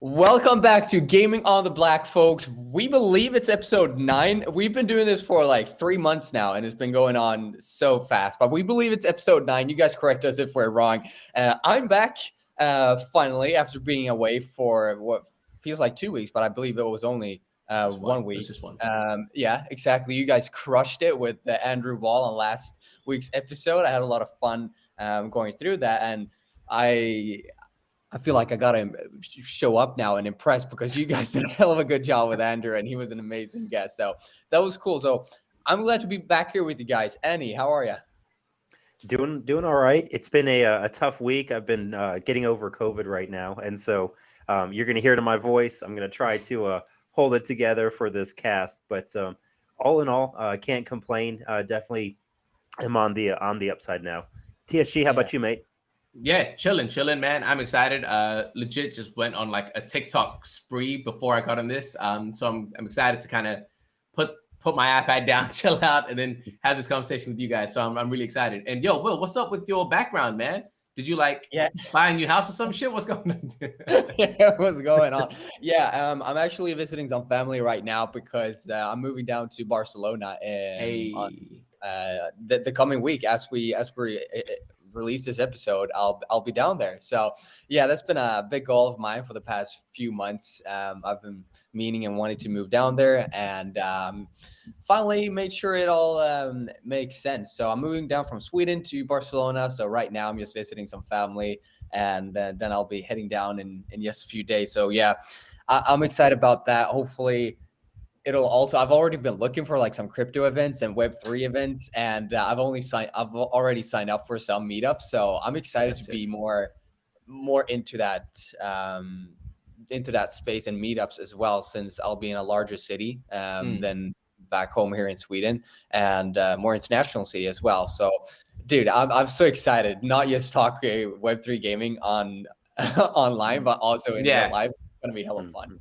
Welcome back to Gaming on the Black, folks. We believe it's episode 9. We've been doing this for like 3 months now, and it's been going on so fast. But we believe it's episode 9. You guys correct us if we're wrong. I'm back finally after being away for what feels like 2 weeks, but I believe it was only 1 week. Just one. Yeah, exactly. You guys crushed it with the Andrew Wall on last week's episode. I had a lot of fun going through that, and I feel like I gotta show up now and impress because you guys did a hell of a good job with Andrew, and he was an amazing guest. So that was cool. So I'm glad to be back here with you guys. Annie, how are you? Doing all right. It's been a tough week. I've been getting over COVID right now, and so you're going to hear it in my voice. I'm going to try to hold it together for this cast, but all in all, can't complain. Definitely am on the upside now. TSG, how about you, mate? Yeah, chilling, man. I'm excited. Legit just went on like a TikTok spree before I got on this. So I'm excited to kind of put my iPad down, chill out, and then have this conversation with you guys. So I'm really excited. And yo, Will, what's up with your background, man? Did you buy a new house or some shit? What's going on? What's going on? Yeah, I'm actually visiting some family right now because I'm moving down to Barcelona the coming week as we release this episode. I'll be down there. So yeah, that's been a big goal of mine for the past few months. I've been meaning and wanting to move down there, and finally made sure it all makes sense. So I'm moving down from Sweden to Barcelona. So right now I'm just visiting some family, and then I'll be heading down in just a few days. So yeah, I'm excited about that. Hopefully it'll also, I've already been looking for like some crypto events and Web3 events, and I've already signed up for some meetups. So I'm excited to be more into that space and meetups as well, since I'll be in a larger city than back home here in Sweden, and more international city as well. So dude, I'm so excited, not just talk Web3 gaming online, but also in real life. It's gonna be hella fun.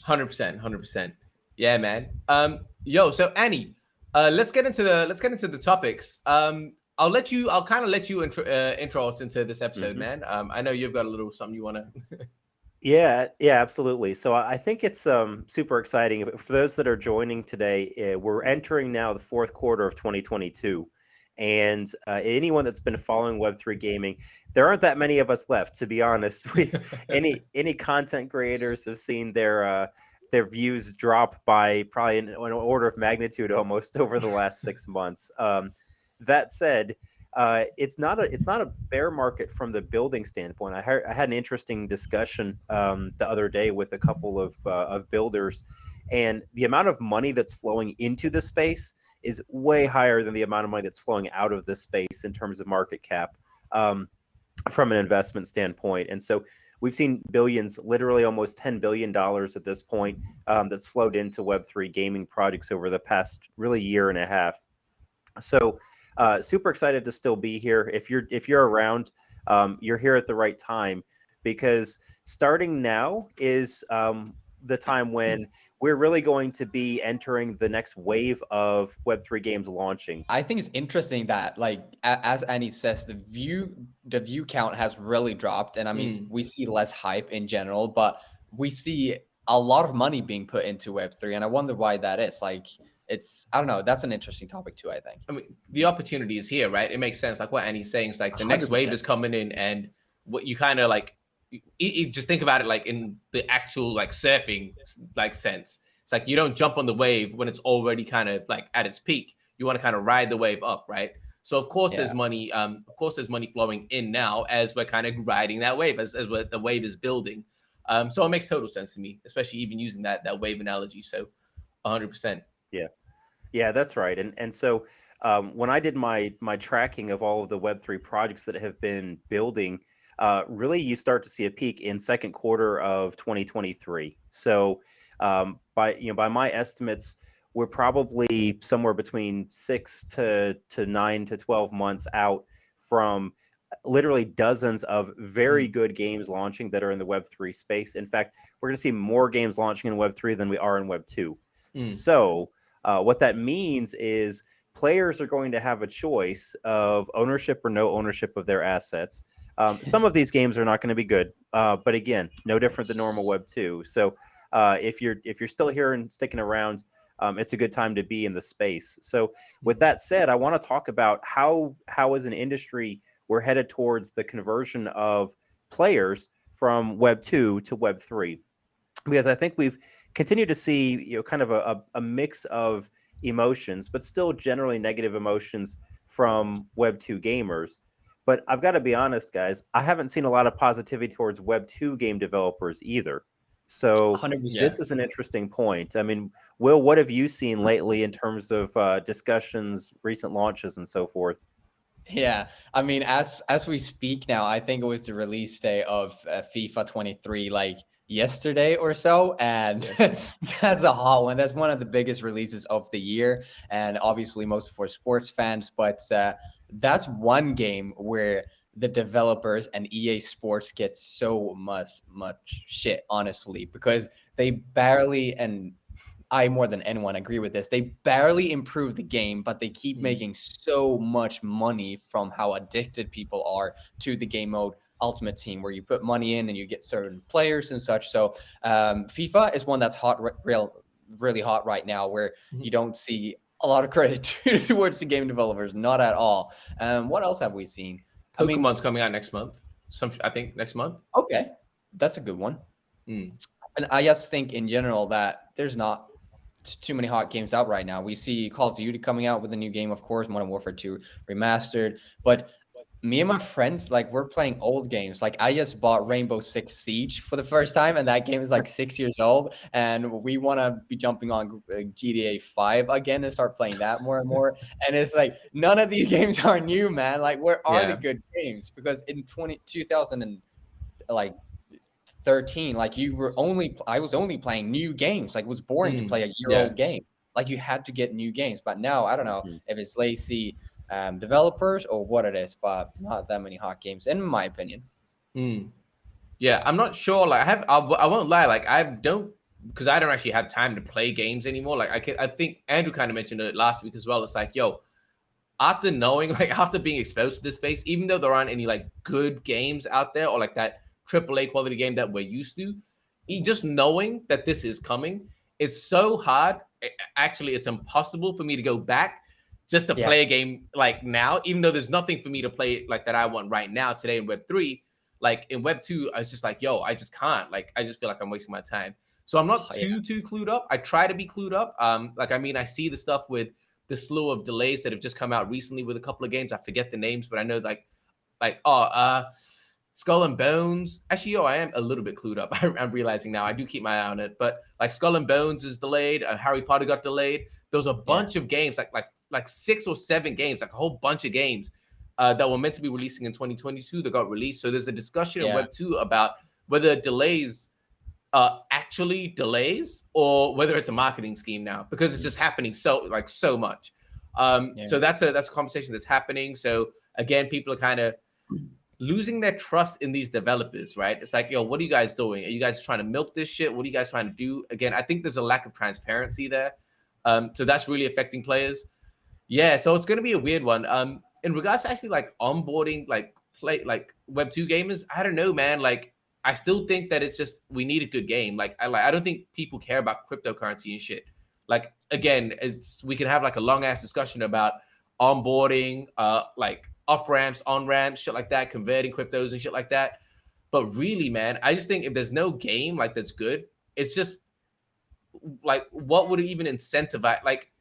100%. Yeah, man. So Annie, let's get into the topics. I'll kind of let you intro us into this episode, man. I know you've got a little something you want to. Yeah, absolutely. So I think it's super exciting. For those that are joining today, we're entering now the fourth quarter of 2022. And anyone that's been following Web3 gaming, there aren't that many of us left, to be honest. Any content creators have seen their views drop by probably an order of magnitude almost over the last 6 months. That said, it's not a bear market from the building standpoint. I had an interesting discussion the other day with a couple of builders, and the amount of money that's flowing into the space is way higher than the amount of money that's flowing out of the space in terms of market cap from an investment standpoint. And so we've seen billions, literally almost $10 billion at this point, that's flowed into Web3 gaming projects over the past really year and a half. So super excited to still be here. If you're around, you're here at the right time, because starting now is the time when we're really going to be entering the next wave of Web3 games launching. I think it's interesting that, like, as Annie says, the view count has really dropped. And I mean, we see less hype in general, but we see a lot of money being put into Web3. And I wonder why that is. Like, I don't know. That's an interesting topic too, I think. I mean, the opportunity is here, right? It makes sense. Like what Annie's saying is like the next 100%. Wave is coming in, and what you kind of like, you just think about it like in the actual like surfing like sense. It's like you don't jump on the wave when it's already kind of like at its peak. You want to kind of ride the wave up, right? So of course there's money. Of course there's money flowing in now as we're kind of riding that wave, as the wave is building. So it makes total sense to me, especially even using that wave analogy. So 100%. Yeah, that's right. And so when I did my tracking of all of the Web3 projects that have been building, really you start to see a peak in second quarter of 2023. So by my estimates, we're probably somewhere between 6 to 9 to 12 months out from literally dozens of very good games launching that are in the Web3 space. In fact, we're going to see more games launching in Web3 than we are in Web2. So what that means is players are going to have a choice of ownership or no ownership of their assets. Some of these games are not going to be good, but again, no different than normal Web 2. So if you're still here and sticking around, it's a good time to be in the space. So with that said, I want to talk about how as an industry we're headed towards the conversion of players from Web 2 to Web 3, because I think we've continued to see kind of a mix of emotions, but still generally negative emotions from Web 2 gamers. But I've got to be honest, guys, I haven't seen a lot of positivity towards Web 2 game developers either. So 100%. this is an interesting point. I mean, Will, what have you seen lately in terms of discussions, recent launches, and so forth? Yeah, I mean, as we speak now, I think it was the release day of FIFA 23, like yesterday or so, and that's a hot one. That's one of the biggest releases of the year, and obviously most for sports fans. But that's one game where the developers and EA Sports get so much shit, honestly, because they barely, and I more than anyone agree with this, they barely improve the game, but they keep making so much money from how addicted people are to the game mode Ultimate Team, where you put money in and you get certain players and such. So FIFA is one that's hot, really hot right now, where you don't see a lot of credit towards the game developers, not at all. What else have we seen? Pokemon's coming out next month. I think next month. Okay, that's a good one. And I just think in general that there's not too many hot games out right now. We see Call of Duty coming out with a new game, of course, Modern Warfare 2 remastered. But me and my friends, like, we're playing old games. Like, I just bought Rainbow Six Siege for the first time, and that game is like 6 years old. And we want to be jumping on GTA 5 again and start playing that more and more. And it's like, none of these games are new, man. Like, where are the good games? Because in 2013, like, I was only playing new games. Like, it was boring to play a year-old game. Like, you had to get new games. But now, I don't know if it's lazy developers or what it is, but not that many hot games, in my opinion. Yeah, I'm not sure. Like, I won't lie. Like, because I don't actually have time to play games anymore. Like, I think Andrew kind of mentioned it last week as well. It's like, yo, after being exposed to this space, even though there aren't any like good games out there or like that AAA quality game that we're used to, just knowing that this is coming, it's so hard. Actually, it's impossible for me to go back just to play a game like now, even though there's nothing for me to play like that I want right now today in Web 3. Like in Web 2, I was just like, yo, I just can't. Like, I just feel like I'm wasting my time. So I'm not too clued up. I try to be clued up. I see the stuff with the slew of delays that have just come out recently with a couple of games. I forget the names, but I know Skull and Bones. Actually, I am a little bit clued up. I'm realizing now. I do keep my eye on it. But like Skull and Bones is delayed. Harry Potter got delayed. There was a bunch of games, like 6 or 7 games, like a whole bunch of games that were meant to be releasing in 2022 that got released. So there's a discussion in Web 2 about whether delays actually delays or whether it's a marketing scheme now, because it's just happening so much. So that's a conversation that's happening. So again, people are kind of losing their trust in these developers, right? It's like, yo, what are you guys doing? Are you guys trying to milk this shit? What are you guys trying to do? Again, I think there's a lack of transparency there. So that's really affecting players. Yeah, so it's going to be a weird one. In regards to actually like onboarding, like Web 2 gamers, I don't know, man. Like, I still think that it's just, we need a good game. I don't think people care about cryptocurrency and shit. Like, again, we can have like a long ass discussion about onboarding, like off ramps, on ramps, shit like that, converting cryptos and shit like that. But really, man, I just think if there's no game like that's good, it's just like, what would it even incentivize? Like,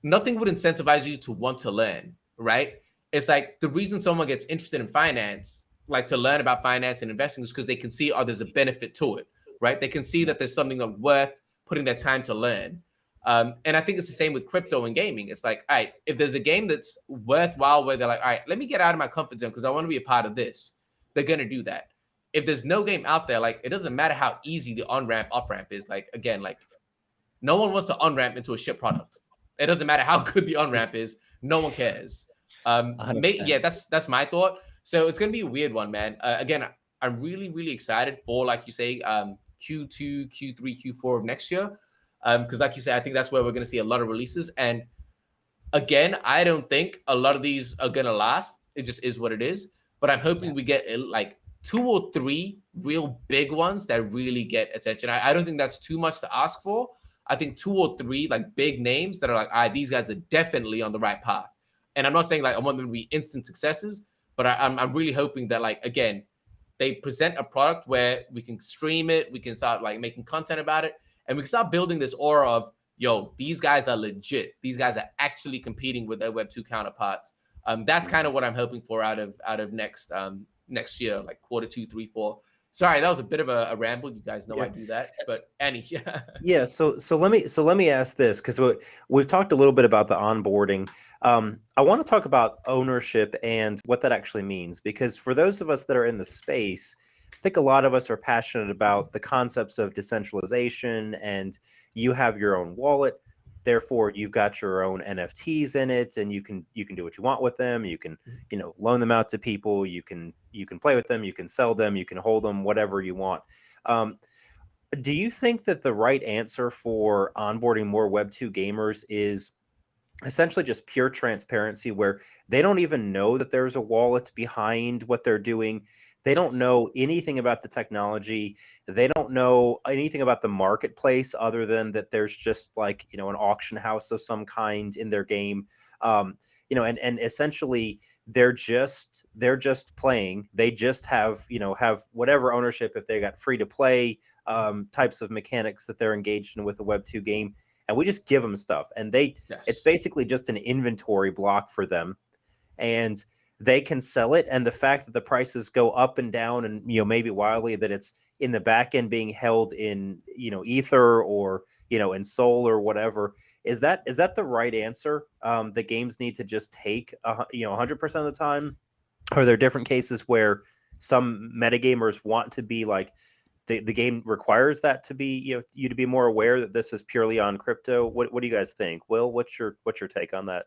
nothing would incentivize you to want to learn, right? It's like the reason someone gets interested in finance, like to learn about finance and investing, is because they can see, there's a benefit to it, right? They can see that there's something like worth putting their time to learn. And I think it's the same with crypto and gaming. It's like, all right, if there's a game that's worthwhile where they're like, all right, let me get out of my comfort zone because I want to be a part of this, they're going to do that. If there's no game out there, like, it doesn't matter how easy the on-ramp, off-ramp is. Like, again, like, no one wants to on-ramp into a shit product. It doesn't matter how good the on-ramp is. No one cares. That's my thought. So it's going to be a weird one, man. Again, I'm really, really excited for, like you say, Q2, Q3, Q4 of next year. Because like you say, I think that's where we're going to see a lot of releases. And again, I don't think a lot of these are going to last. It just is what it is. but I'm hoping we get like 2 or 3 real big ones that really get attention. I don't think that's too much to ask for. I think 2 or 3 like big names that are like, all right, these guys are definitely on the right path. And I'm not saying like I want them to be instant successes, but I'm really hoping that, like, again, they present a product where we can stream it, we can start like making content about it, and we can start building this aura of, yo, these guys are legit. These guys are actually competing with their Web2 counterparts. That's kind of what I'm hoping for out of next year, like quarter 2, 3, 4. Sorry, that was a bit of a ramble. You guys know I do that, but Annie, yeah. So let me ask this, because we've talked a little bit about the onboarding. I want to talk about ownership and what that actually means, because for those of us that are in the space, I think a lot of us are passionate about the concepts of decentralization, and you have your own wallet. Therefore, you've got your own NFTs in it, and you can do what you want with them. You can, loan them out to people. You can play with them. You can sell them. You can hold them, whatever you want. Do you think that the right answer for onboarding more Web2 gamers is essentially just pure transparency, where they don't even know that there's a wallet behind what they're doing? They don't know anything about the technology. They don't know anything about the marketplace other than that there's just like, an auction house of some kind in their game. And essentially they're just playing. They just have whatever ownership, if they got free to play types of mechanics that they're engaged in with a Web2 game. And we just give them stuff, and it's basically just an inventory block for them. And they can sell it, and the fact that the prices go up and down, and maybe wildly, that it's in the back end being held in Ether or in Sol or whatever, is that the right answer? The games need to just take 100% of the time. Are there different cases where some metagamers want to be like, the game requires that to be you to be more aware that this is purely on crypto? What do you guys think? Will, what's your take on that?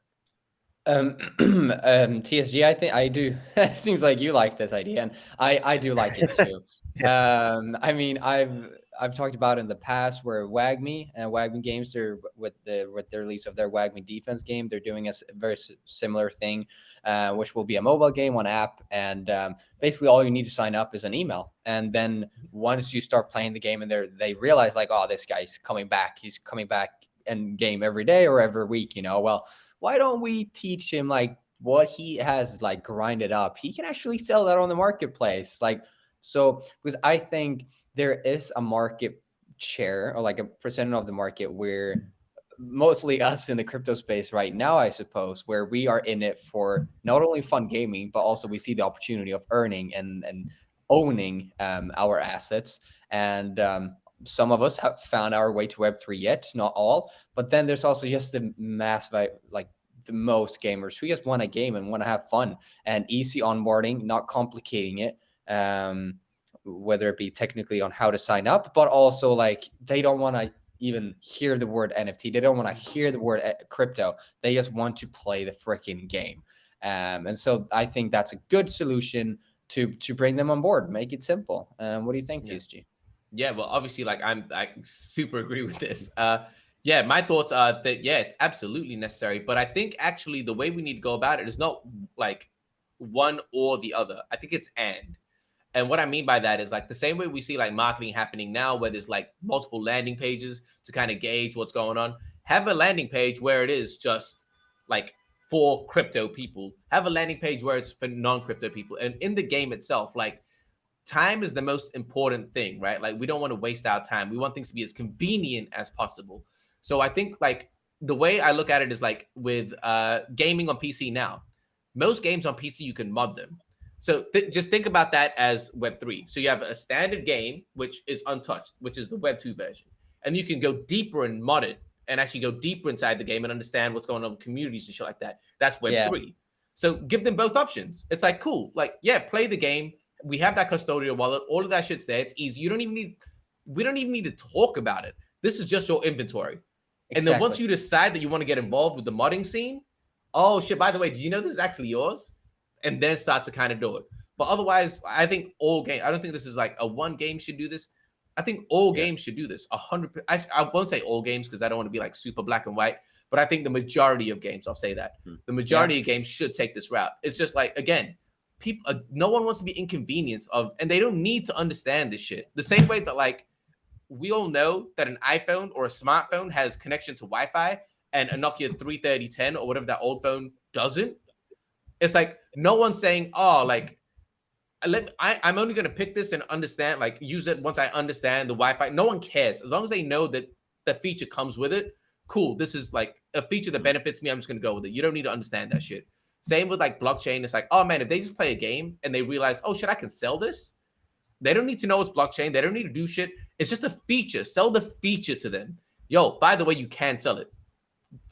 TSG, I think I do. It seems like you like this idea, and I do like it too. I mean, I've talked about in the past where WAGMI Games, with the release of their WAGMI defense game, they're doing a very similar thing, which will be a mobile game, one app, and basically all you need to sign up is an email, and then once you start playing the game and they realize like, oh, this guy's coming back, he's coming back in game every day or every week, well, why don't we teach him like what he has like grinded up? He can actually sell that on the marketplace. Like, so, because I think there is a market share, or like a percentage of the market, where mostly us in the crypto space right now, I suppose, where we are in it for not only fun gaming, but also we see the opportunity of earning and owning our assets. And some of us have found our way to Web3 yet, not all. But then there's also just the mass, like the most gamers who just want a game and want to have fun and easy onboarding, not complicating it, whether it be technically on how to sign up, but also like they don't want to even hear the word NFT. They don't want to hear the word crypto. They just want to play the freaking game. And so I think that's a good solution to bring them on board, make it simple. What do you think, TSG? Yeah, well, obviously, like I super agree with this. Yeah, my thoughts are that it's absolutely necessary, but I think actually the way we need to go about it is not like one or the other. I think it's and what I mean by that is like the same way we see like marketing happening now, where there's like multiple landing pages to kind of gauge what's going on. Have a landing page where it is just like for crypto people. Have a landing page where it's for non-crypto people, and in the game itself, like, time is the most important thing, right? Like, we don't want to waste our time. We want things to be as convenient as possible. So I think like the way I look at it is like with gaming on PC now, most games on PC, you can mod them. So just think about that as Web3. So you have a standard game, which is untouched, which is the Web2 version. And you can go deeper and mod it and actually go deeper inside the game and understand what's going on with communities and shit like that. That's Web3. Yeah. So give them both options. It's like, cool. Like, yeah, play the game. We have that custodial wallet. All of that shit's there. It's easy. We don't even need to talk about it. This is just your inventory. Exactly. And then once you decide that you want to get involved with the modding scene, oh shit, by the way, did you know this is actually yours? And then start to kind of do it. But otherwise, I think all game. I don't think this is like a one game should do this. I think all games should do this. 100%. I won't say all games because I don't want to be like super black and white. But I think the majority of games, I'll say that the majority of games should take this route. It's just like, again, people, no one wants to be inconvenienced of, and they don't need to understand this shit. The same way that like we all know that an iPhone or a smartphone has connection to Wi-Fi and a Nokia 33010 or whatever that old phone doesn't. It's like no one's saying, oh, like I'm only going to pick this and understand, like use it once I understand the Wi-Fi. No one cares. As long as they know that the feature comes with it, cool. This is like a feature that benefits me. I'm just going to go with it. You don't need to understand that shit. Same with like blockchain. It's like, oh man, if they just play a game and they realize, oh shit, I can sell this. They don't need to know it's blockchain. They don't need to do shit. It's just a feature. Sell the feature to them. Yo, by the way, you can sell it.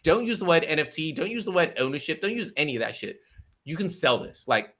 Don't use the word NFT. Don't use the word ownership. Don't use any of that shit. You can sell this. Like,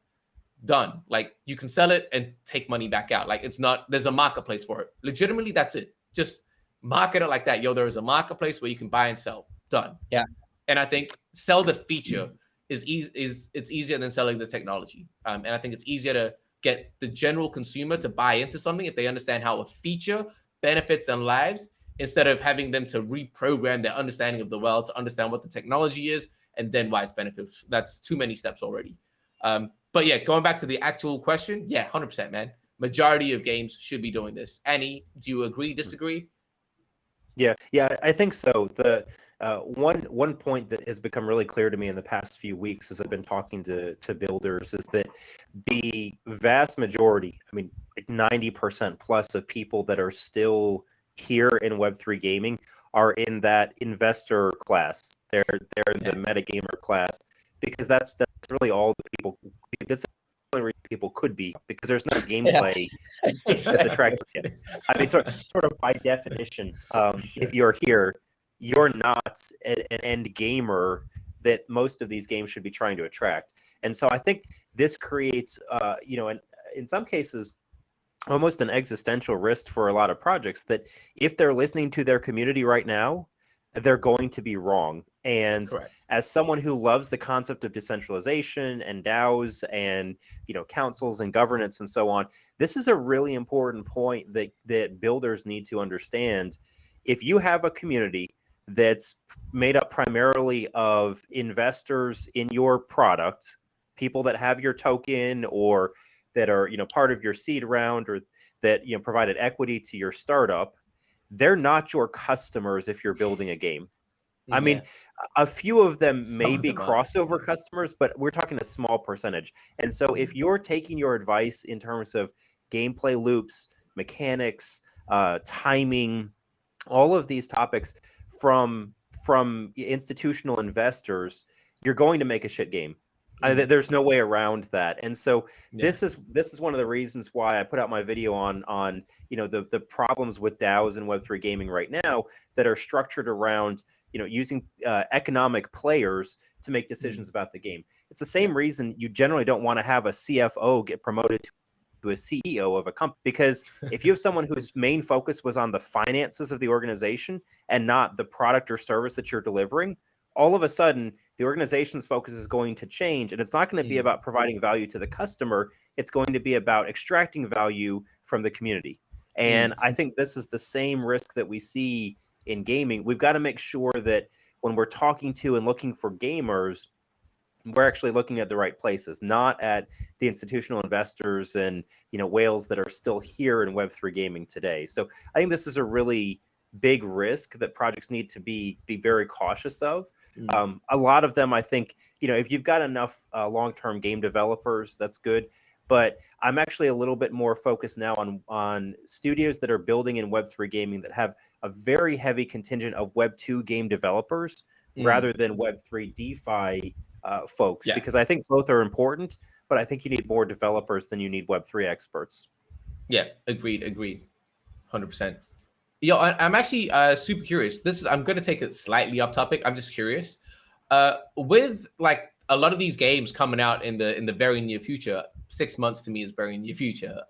done. Like, you can sell it and take money back out. Like, it's not, there's a marketplace for it. Legitimately, that's it. Just market it like that. Yo, there is a marketplace where you can buy and sell. Done. Yeah. And I think sell the feature it's easier than selling the technology. And I think it's easier to get the general consumer to buy into something if they understand how a feature benefits their lives, instead of having them to reprogram their understanding of the world to understand what the technology is and then why it's beneficial. That's too many steps already. But yeah, going back to the actual question, yeah, 100%, man. Majority of games should be doing this. Annie, do you agree, disagree? Yeah, I think so. The one point that has become really clear to me in the past few weeks as I've been talking to builders is that the vast majority, I mean, like 90% plus of people that are still here in Web3 gaming are in that investor class. They're in the metagamer class, because that's really all the people. That's the only reason people could be, because there's no gameplay that's attractive. I mean, sort of by definition, if you're here, you're not an end gamer that most of these games should be trying to attract. And so I think this creates, in some cases, almost an existential risk for a lot of projects, that if they're listening to their community right now, they're going to be wrong. And Correct. As someone who loves the concept of decentralization and DAOs and, councils and governance and so on, this is a really important point that builders need to understand. If you have a community that's made up primarily of investors in your product, people that have your token or that are, part of your seed round, or that, provided equity to your startup, they're not your customers if you're building a game. I mean, a few of them may be crossover customers, but we're talking a small percentage. And so if you're taking your advice in terms of gameplay loops, mechanics, timing, all of these topics from institutional investors, you're going to make a shit game. There's no way around that. And so this is one of the reasons why I put out my video on the problems with DAOs and Web3 gaming right now that are structured around using economic players to make decisions about the game. It's the same reason you generally don't want to have a CFO get promoted to a CEO of a company, because if you have someone whose main focus was on the finances of the organization and not the product or service that you're delivering, all of a sudden the organization's focus is going to change, and it's not going to be about providing value to the customer. It's going to be about extracting value from the community. And I think this is the same risk that we see in gaming. We've got to make sure that when we're talking to and looking for gamers, we're actually looking at the right places, not at the institutional investors and whales that are still here in Web3 gaming today. So I think this is a really big risk that projects need to be very cautious of. A lot of them, I think, if you've got enough long-term game developers, that's good. But I'm actually a little bit more focused now on studios that are building in Web3 gaming that have a very heavy contingent of Web2 game developers rather than Web3 DeFi folks, because I think both are important, but I think you need more developers than you need Web3 experts. Yeah, agreed, 100%. Yo, I'm actually super curious. I'm going to take it slightly off topic. I'm just curious. With like a lot of these games coming out in the very near future, 6 months to me is very near future.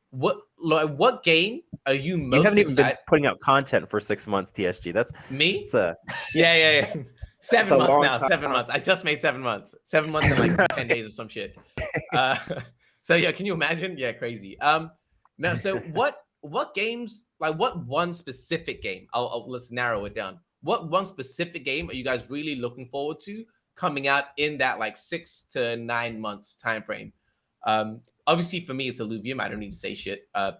What game are you most excited? You haven't even been putting out content for 6 months, TSG. That's me. It's yeah. 7 months now. 7 months. I just made 7 months. 7 months and like 10 days or some shit. So yeah, can you imagine? Yeah, crazy. No. So what games? Like what one specific game? Let's narrow it down. What one specific game are you guys really looking forward to coming out in that like 6 to 9 months time frame. Obviously for me it's Illuvium. I don't need to say shit. Am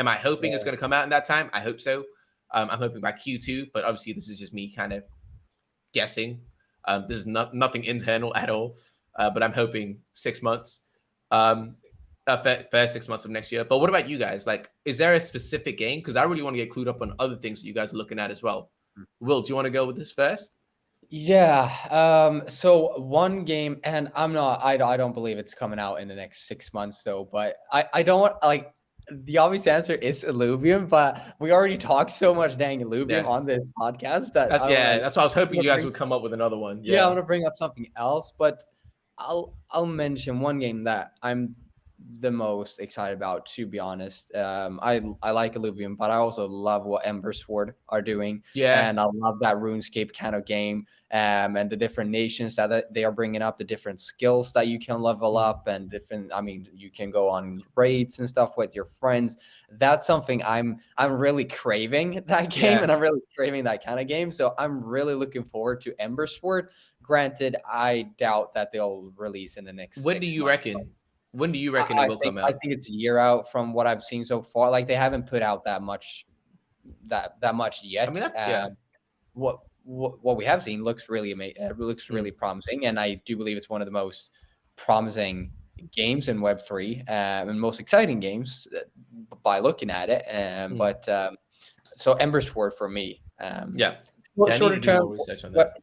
I hoping it's going to come out in that time? I hope so. I'm hoping by Q2, but obviously this is just me kind of guessing. There's nothing internal at all, but I'm hoping 6 months. First 6 months of next year. But what about you guys? Like, is there a specific game? Because I really want to get clued up on other things that you guys are looking at as well. Will, do you want to go with this first? Yeah. So one game, and I don't believe it's coming out in the next 6 months though, but I don't like, the obvious answer is Illuvium, but we already talked so much dang Illuvium on this podcast that that's why I was hoping you guys would come up with another one. Yeah, I'm gonna bring up something else, but I'll mention one game that I'm the most excited about, to be honest. I like Illuvium, but I also love what Ember Sword are doing. Yeah, and I love that RuneScape kind of game, and the different nations that they are bringing up, the different skills that you can level up, and different. I mean, you can go on raids and stuff with your friends. That's something I'm really craving that game, and I'm really craving that kind of game. So I'm really looking forward to Ember Sword. Granted, I doubt that they'll release in the next. When do you reckon? When do you reckon it will come out? I think it's a year out from what I've seen so far. Like, they haven't put out that much yet. I mean, that's what we have seen looks really amazing. It looks really promising, and I do believe it's one of the most promising games in Web3 and most exciting games by looking at it. But so Ember Sword for me. Shorter term research on that.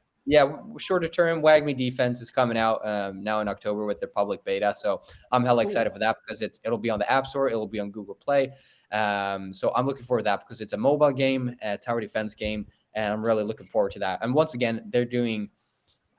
Shorter term, WAGMI Defense is coming out now in October with their public beta. So I'm hella excited for that, because it'll be on the App Store, it'll be on Google Play. So I'm looking forward to that, because it's a mobile game, a tower defense game, and I'm really looking forward to that. And once again, they're doing,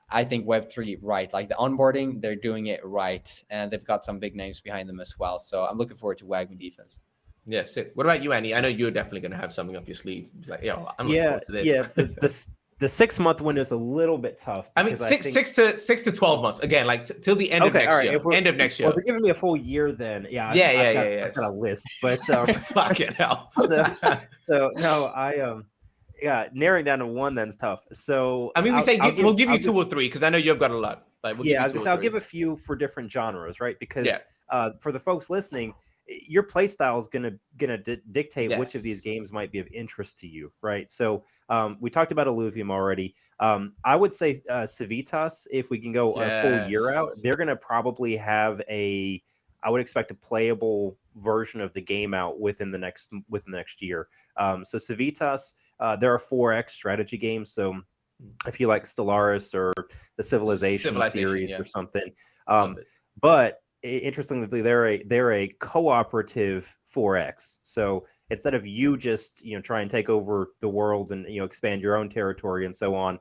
I think, Web3 right. Like the onboarding, they're doing it right, and they've got some big names behind them as well. So I'm looking forward to WAGMI Defense. Yeah, sick. What about you, Annie? I know you're definitely going to have something up your sleeve. Like, I'm looking forward to this. The 6 month window is a little bit tough. I mean, six to 12 months again, like till the end of next year. End of next year. Well, if you're giving me a full year, then I've got a list, but fucking hell. So no, narrowing down to one then's tough. So I mean, we'll give you 2 or 3, because I know you've got a lot. Like, I'll give a few for different genres, right? Because for the folks listening, your play style is gonna dictate which of these games might be of interest to you, right? So we talked about Illuvium already. I would say Civitas, if we can go a full year out, they're gonna probably have I would expect a playable version of the game out within the next year. So Civitas, there are 4X strategy games. So if you like Stellaris or the Civilization series or something, but interestingly, they're a cooperative 4X. So instead of you just try and take over the world and expand your own territory and so on,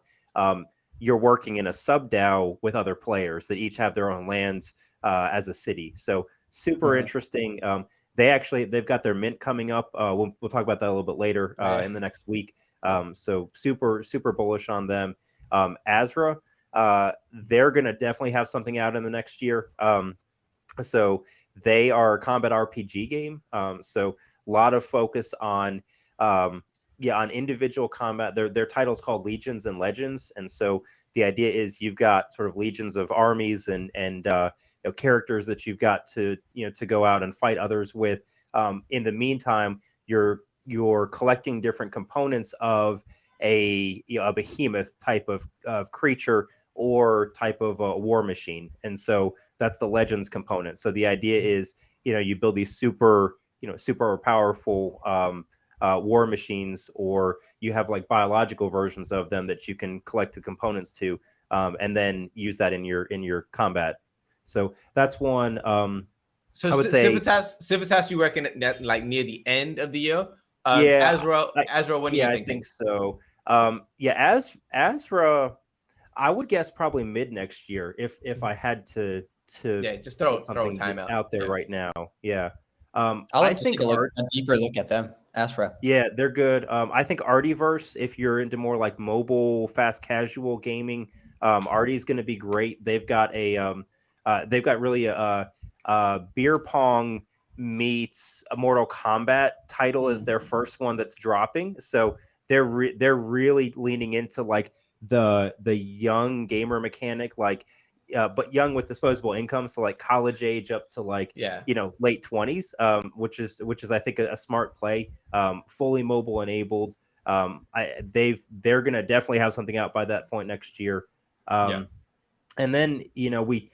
you're working in a sub DAO with other players that each have their own lands as a city. So super interesting. They've got their mint coming up. We'll talk about that a little bit later in the next week. So super bullish on them. Azra, they're gonna definitely have something out in the next year. So they are a combat RPG game. So a lot of focus on individual combat. Their title's called Legions and Legends. And so the idea is you've got sort of legions of armies and characters that you've got to go out and fight others with. In the meantime, you're collecting different components of a behemoth type of creature or type of a war machine. And so that's the Legends component. So the idea is, you build these super powerful war machines, or you have like biological versions of them that you can collect the components to, and then use that in your combat. So that's one. So I would say Civitas, you reckon that like near the end of the year? Azra, what do you think? I think so. Azra, I would guess probably mid next year if I had to just throw time out there right now. I think a deeper look at them. Azra. Yeah, they're good. I think Artiverse, if you're into more like mobile, fast casual gaming, Artie's going to be great. They've got really a beer pong meets a Mortal Kombat title is their first one that's dropping. So they're really leaning into like the young gamer mechanic, like but young with disposable income, so like college age up to like late 20s, which is I think a smart play. Fully mobile enabled. They're gonna definitely have something out by that point next year. And then we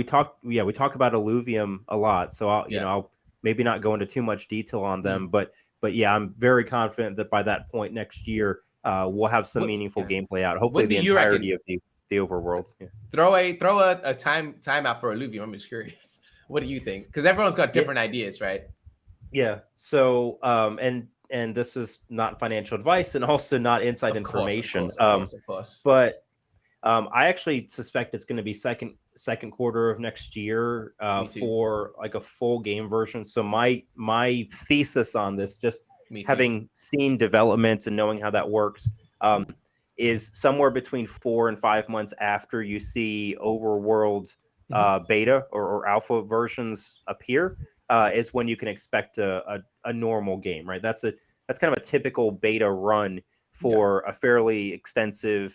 talk about Illuvium a lot, so I'll maybe not go into too much detail on them, but yeah, I'm very confident that by that point next year we'll have some meaningful gameplay out. Hopefully the entirety of the overworld. Throw a time out for Illuvium. I'm just curious. What do you think? Because everyone's got different ideas, right? Yeah. So and this is not financial advice and also not inside information. Of course. But I actually suspect it's going to be second quarter of next year for like a full game version. So my thesis on this, just having seen development and knowing how that works, is somewhere between 4 and 5 months after you see overworld beta or alpha versions appear, is when you can expect a normal game, right? That's kind of a typical beta run for a fairly extensive,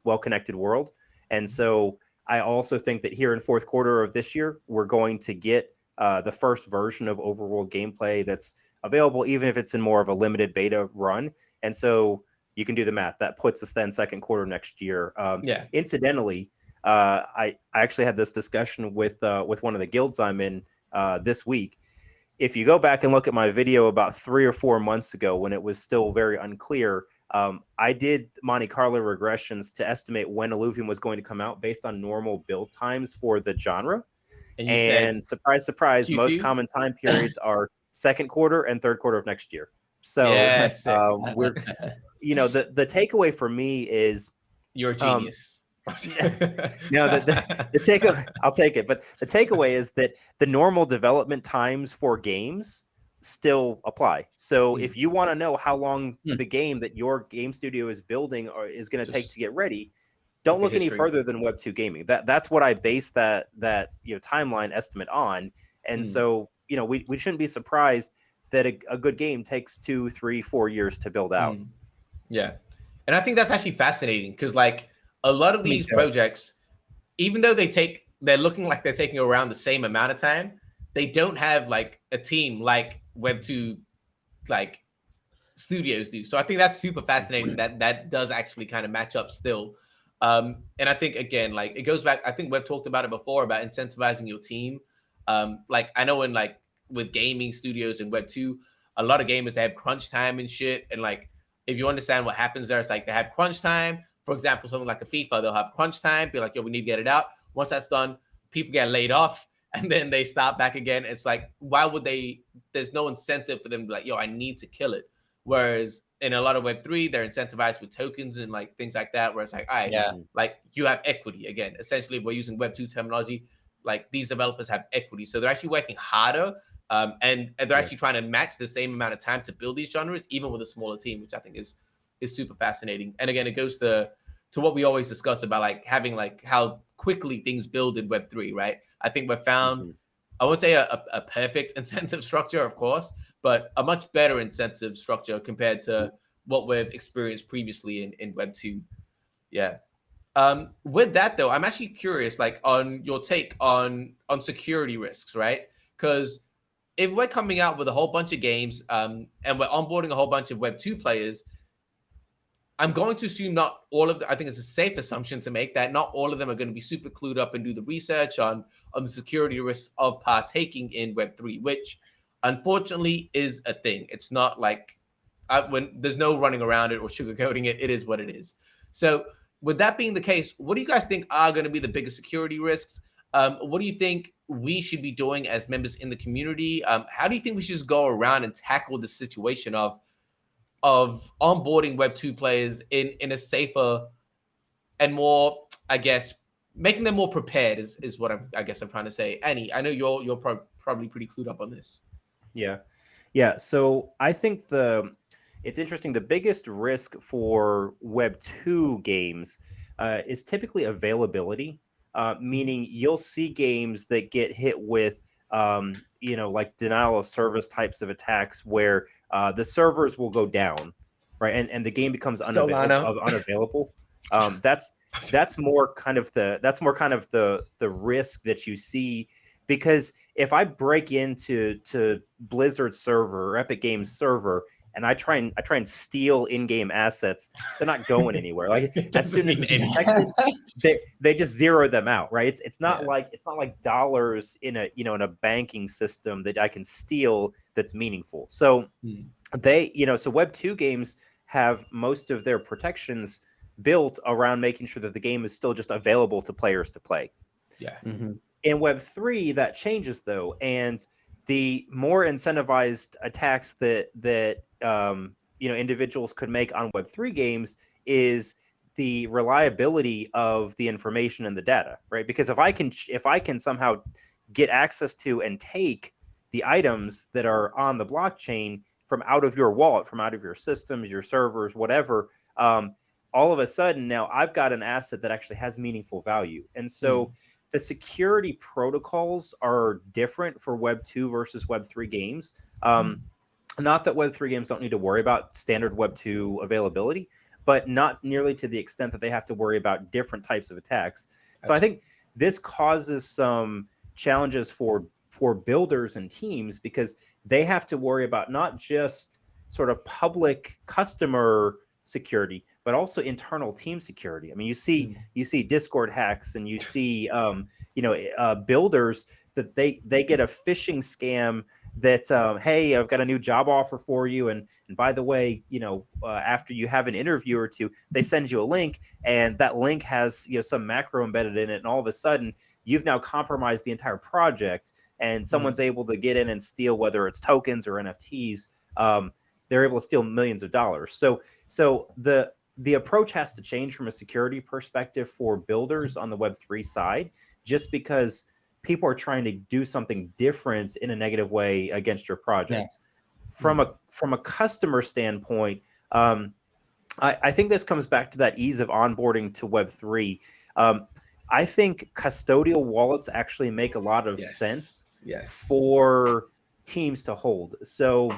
well-connected world. And so I also think that here in fourth quarter of this year, we're going to get the first version of overworld gameplay that's available, even if it's in more of a limited beta run. And so you can do the math. That puts us then second quarter next year. Incidentally, I actually had this discussion with one of the guilds I'm in this week. If you go back and look at my video about 3 or 4 months ago, when it was still very unclear, I did Monte Carlo regressions to estimate when Illuvium was going to come out based on normal build times for the genre. And surprise, surprise, Q2? Most common time periods are second quarter and third quarter of next year. So we're, the takeaway for me is you're a genius. No, the takeaway, I'll take it. But the takeaway is that the normal development times for games still apply. So if you want to know how long the game that your game studio is building or is going to take to get ready, don't look any further than Web2 gaming. That's what I base that timeline estimate on. And so we shouldn't be surprised that a good game takes 2, 3, 4 years to build out. Yeah, and I think that's actually fascinating because like a lot of these projects, even though they're looking like they're taking around the same amount of time, they don't have like a team like Web2 like studios do. So I think that's super fascinating that does actually kind of match up still. And I think again, like it goes back, I think we've talked about it before about incentivizing your team. Like I know with gaming studios and Web2, a lot of gamers, they have crunch time and shit. And like, if you understand what happens there, it's like they have crunch time. For example, something like a FIFA, they'll have crunch time, be like, yo, we need to get it out. Once that's done, people get laid off and then they start back again. It's like, why would there's no incentive for them to be like, yo, I need to kill it. Whereas in a lot of Web3, they're incentivized with tokens and like things like that, where it's like, all right, like you have equity. Again, essentially, if we're using Web2 terminology, like these developers have equity. So they're actually working harder and they're actually trying to match the same amount of time to build these genres, even with a smaller team, which I think is super fascinating. And again, it goes to what we always discuss about like having like how quickly things build in Web3, right? I think we've found, I won't say a perfect incentive structure, of course, but a much better incentive structure compared to what we've experienced previously in Web2. Yeah. With that though, I'm actually curious, like on your take on security risks, right? Because if we're coming out with a whole bunch of games and we're onboarding a whole bunch of Web2 players, I'm going to assume not all of them, I think it's a safe assumption to make that not all of them are going to be super clued up and do the research on the security risks of partaking in Web3, which unfortunately is a thing. It's not like when there's no running around it or sugarcoating it. It is what it is. So with that being the case, what do you guys think are going to be the biggest security risks? What do you think we should be doing as members in the community? How do you think we should just go around and tackle the situation of onboarding Web2 players in a safer and more, I guess, making them more prepared is what I'm trying to say. Annie, I know you're probably pretty clued up on this. Yeah. So I think it's interesting. The biggest risk for Web2 games is typically availability, meaning you'll see games that get hit with like denial of service types of attacks where the servers will go down right? And the game becomes Solana. unavailable. That's more kind of the risk that you see, because if I break into Blizzard server or Epic Games server and I try and steal in-game assets, they're not going anywhere. Like as soon as it's detected, they just zero them out, right? It's not like dollars in a banking system that I can steal that's meaningful. So so Web2 games have most of their protections built around making sure that the game is still just available to players to play. Yeah. In Web3, that changes though, and the more incentivized attacks that individuals could make on Web3 games is the reliability of the information and the data, right? Because if I can somehow get access to and take the items that are on the blockchain from out of your wallet, from out of your systems, your servers, whatever, all of a sudden now I've got an asset that actually has meaningful value. And so the security protocols are different for Web 2 versus Web 3 games. Not that Web 3 games don't need to worry about standard Web 2 availability, but not nearly to the extent that they have to worry about different types of attacks. So I think this causes some challenges for builders and teams, because they have to worry about not just sort of public customer security, but also internal team security. I mean, you see Discord hacks, and you see builders that they get a phishing scam that hey, I've got a new job offer for you, and by the way, after you have an interview or two, they send you a link, and that link has some macro embedded in it, and all of a sudden you've now compromised the entire project, and someone's able to get in and steal, whether it's tokens or NFTs. They're able to steal millions of dollars. So the approach has to change from a security perspective for builders on the Web3 side, just because people are trying to do something different in a negative way against your projects. Yeah. From a customer standpoint, I think this comes back to that ease of onboarding to Web3. I think custodial wallets actually make a lot of sense for teams to hold. So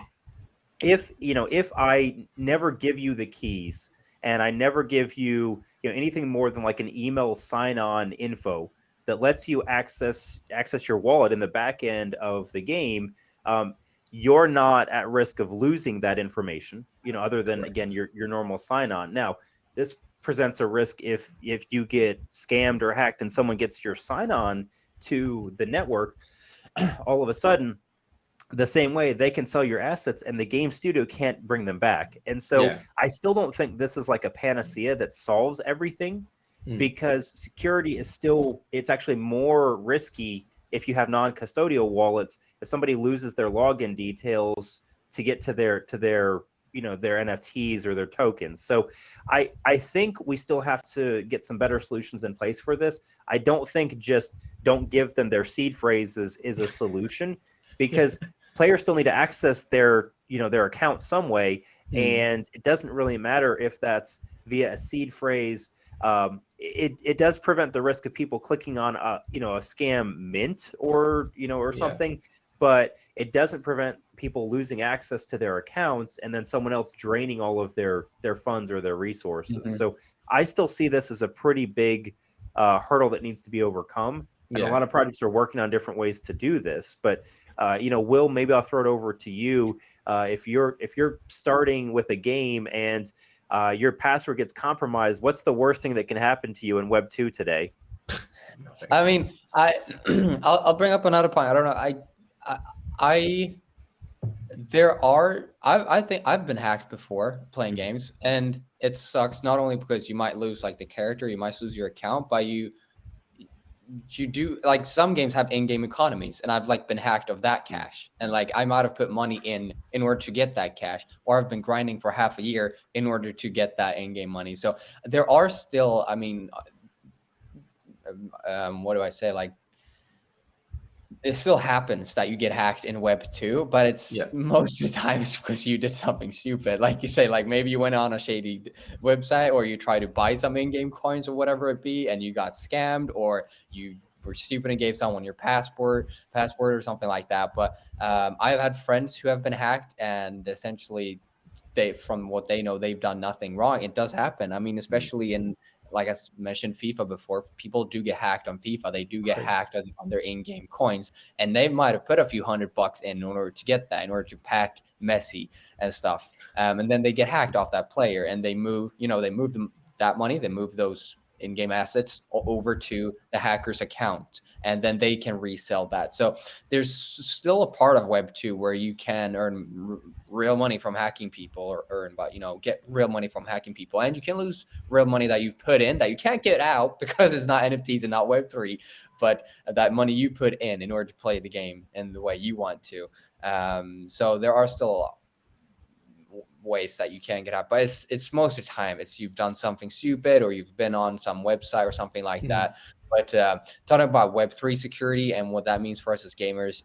if I never give you the keys, and I never give you anything more than like an email sign-on info that lets you access your wallet in the back end of the game, you're not at risk of losing that information, other than, again, your normal sign-on. Now, this presents a risk if you get scammed or hacked and someone gets your sign-on to the network. All of a sudden, the same way, they can sell your assets and the game studio can't bring them back. And so I still don't think this is like a panacea that solves everything, because security is it's actually more risky if you have non-custodial wallets. If somebody loses their login details to get to their their NFTs or their tokens. So I think we still have to get some better solutions in place for this. I don't think just don't give them their seed phrases is a solution, because players still need to access their account some way, and it doesn't really matter if that's via a seed phrase. It does prevent the risk of people clicking on a scam mint or something, but it doesn't prevent people losing access to their accounts and then someone else draining all of their funds or their resources. So I still see this as a pretty big hurdle that needs to be overcome, and a lot of projects are working on different ways to do this. But Will, maybe I'll throw it over to you. If you're starting with a game and your password gets compromised, what's the worst thing that can happen to you in Web 2 today? I mean, I'll bring up another point. I don't know. I think I've been hacked before playing games, and it sucks not only because you might lose like the character, you might lose your account, but you do, like, some games have in-game economies, and I've like been hacked of that cash, and like I might have put money in order to get that cash, or I've been grinding for half a year in order to get that in-game money. So there are still, I mean, what do I say? Like, it still happens that you get hacked in Web 2, but it's most of the time it's because you did something stupid. Like you say, like maybe you went on a shady website, or you tried to buy some in-game coins or whatever it be, and you got scammed, or you were stupid and gave someone your password or something like that. But I've had friends who have been hacked, and essentially from what they know, they've done nothing wrong. It does happen. I mean, especially in, like I mentioned, FIFA before, people do get hacked on FIFA. They do get hacked on their in-game coins, and they might have put a few $100 in order to get that, in order to pack Messi and stuff. And then they get hacked off that player, and they move, that money, they move those in-game assets over to the hacker's account, and then they can resell that. So there's still a part of Web2 where you can earn real money from hacking people, or get real money from hacking people, and you can lose real money that you've put in that you can't get out because it's not NFTs and not Web3, but that money you put in order to play the game in the way you want to. So there are still ways that you can get out, but it's most of the time it's you've done something stupid, or you've been on some website or something like that. But talking about Web3 security and what that means for us as gamers,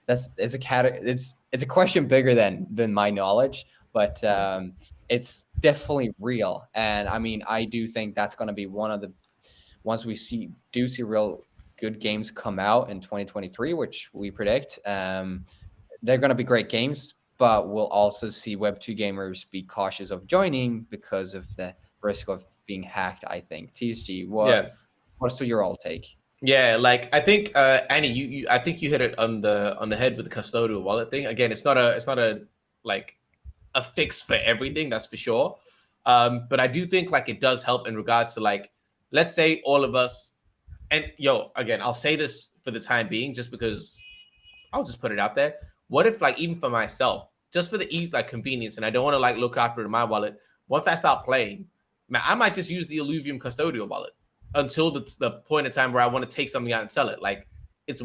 it's a question bigger than my knowledge, but it's definitely real. And I mean, I do think that's going to be one of the, once we see real good games come out in 2023, which we predict, they're going to be great games. But we'll also see Web2 gamers be cautious of joining because of the risk of being hacked, I think. TSG, what's your all take? Yeah, like I think Annie, I think you hit it on the head with the custodial wallet thing. Again, it's not a like a fix for everything, that's for sure. But I do think like it does help in regards to, like, let's say all of us, and again, I'll say this for the time being, just because I'll just put it out there. What if, like, even for myself, just for the ease, like convenience, and I don't want to like look after it in my wallet, once I start playing, man, I might just use the Illuvium custodial wallet until the point in time where I want to take something out and sell it. Like, it's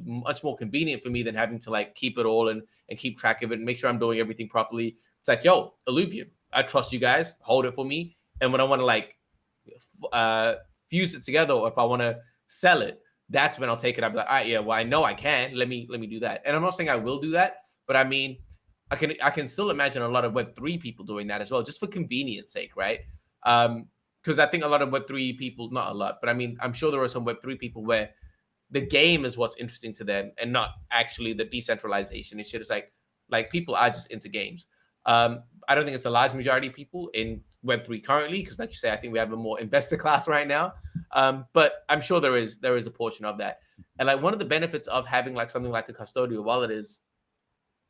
much more convenient for me than having to like keep it all and keep track of it and make sure I'm doing everything properly. It's like, Illuvium, I trust you guys, hold it for me. And when I want to like fuse it together, or if I want to sell it, that's when I'll take it. I'll be like, all right, yeah, well, I know I can. Let me do that. And I'm not saying I will do that, but I mean, I can still imagine a lot of Web3 people doing that as well, just for convenience sake, right? Because I think a lot of Web3 people, not a lot, but I mean, I'm sure there are some Web3 people where the game is what's interesting to them and not actually the decentralization and shit. It's like people are just into games. I don't think it's a large majority of people in Web3 currently, because like you say, I think we have a more investor class right now. But I'm sure there is a portion of that. And like one of the benefits of having like something like a custodial wallet is,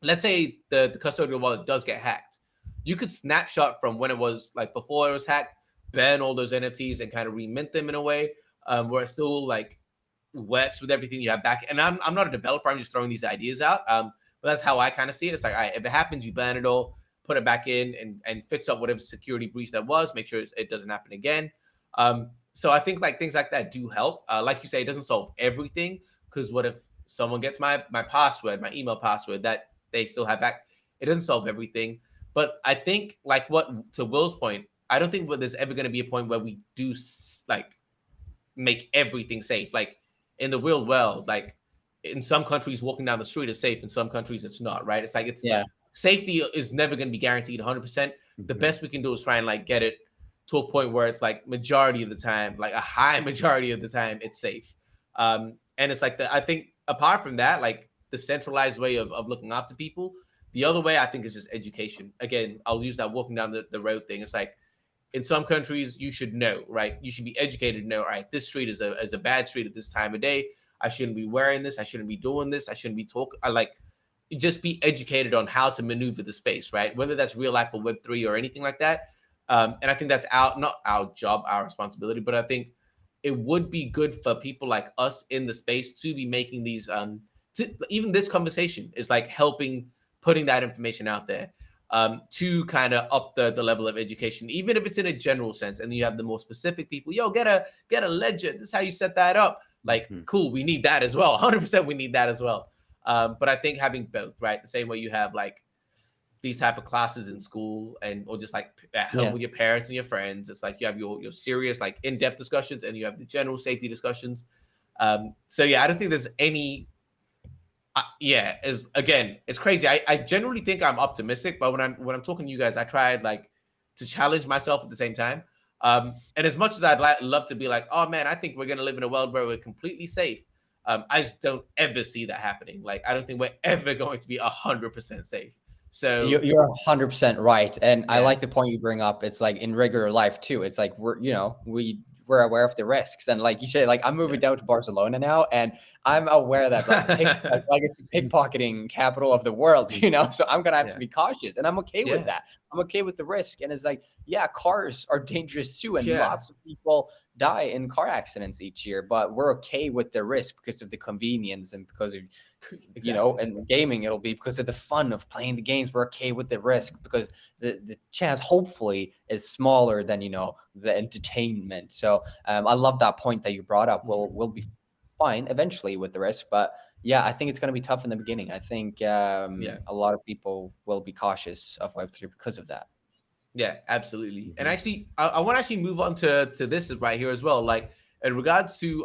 let's say the custodial wallet does get hacked. You could snapshot from when it was like before it was hacked, ban all those NFTs and kind of remint them in a way where it still like works with everything you have back. And I'm not a developer. I'm just throwing these ideas out. But that's how I kind of see it. It's like, all right, if it happens, you ban it all, put it back in and fix up whatever security breach that was, make sure it doesn't happen again. So I think like things like that do help. Like you say, it doesn't solve everything, because what if someone gets my password, my email password that they still have back? It doesn't solve everything. But I think like to Will's point, I don't think there's ever going to be a point where we do like make everything safe. Like in the real world, like in some countries, walking down the street is safe. In some countries, it's not, right? It's like, safety is never going to be guaranteed 100%. The best we can do is try and like get it to a point where it's like majority of the time, like a high majority of the time, it's safe. And it's like I think apart from that, like the centralized way of looking after people, the other way I think is just education. Again, I'll use that walking down the road thing. It's like in some countries you should know, right? You should be educated to know, all right, this street is a bad street at this time of day. I shouldn't be wearing this. I shouldn't be doing this. I shouldn't be talking. Just be educated on how to maneuver the space, right? Whether that's real life or Web3 or anything like that. And I think that's not our job, our responsibility, but I think it would be good for people like us in the space to be making these, even this conversation is like helping putting that information out there to kind of up the level of education, even if it's in a general sense. And then you have the more specific people, get a ledger. This is how you set that up. Like, cool, we need that as well. 100% we need that as well. But I think having both, right? The same way you have like these type of classes in school or just like at home with your parents and your friends. It's like you have your serious, like in-depth discussions, and you have the general safety discussions. So yeah, I don't think there's any, it's crazy. I generally think I'm optimistic, but when I'm talking to you guys, I tried like to challenge myself at the same time. And as much as I'd love to be like, oh man, I think we're going to live in a world where we're completely safe. I just don't ever see that happening. Like, I don't think we're ever going to be 100% safe. So You're 100% right, and I yeah, like the point you bring up. It's like in regular life too. It's like we're aware of the risks, and like you say, like I'm moving down to Barcelona now, and I'm aware that like it's the pickpocketing capital of the world, So I'm gonna have to be cautious, and I'm okay with that. I'm okay with the risk, and it's like, yeah, cars are dangerous too, and lots of people die in car accidents each year, but we're okay with the risk because of the convenience and because of and gaming, it'll be because of the fun of playing the games. We're okay with the risk because the chance hopefully is smaller than the entertainment. So I love that point that you brought up. We'll be fine eventually with the risk, but yeah, I think it's going to be tough in the beginning. I think a lot of people will be cautious of Web3 because of that. Yeah, absolutely. And actually, I want to actually move on to this right here as well. Like in regards to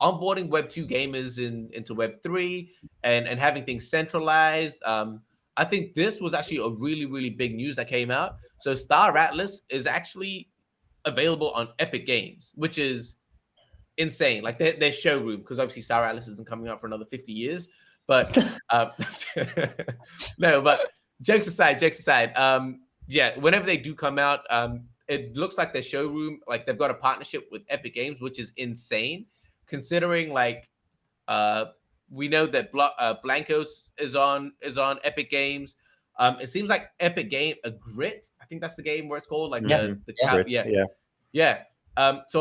onboarding Web2 gamers into Web3 and having things centralized. I think this was actually a really, really big news that came out. So Star Atlas is actually available on EpicGames, which is insane. Like their showroom, because obviously Star Atlas isn't coming out for another 50 years. But no, but jokes aside, yeah, whenever they do come out, it looks like their showroom, like they've got a partnership with Epic Games, which is insane, considering like we know that Blancos is on Epic Games. It seems like Epic Game a Grit, I think that's the game where it's called, like so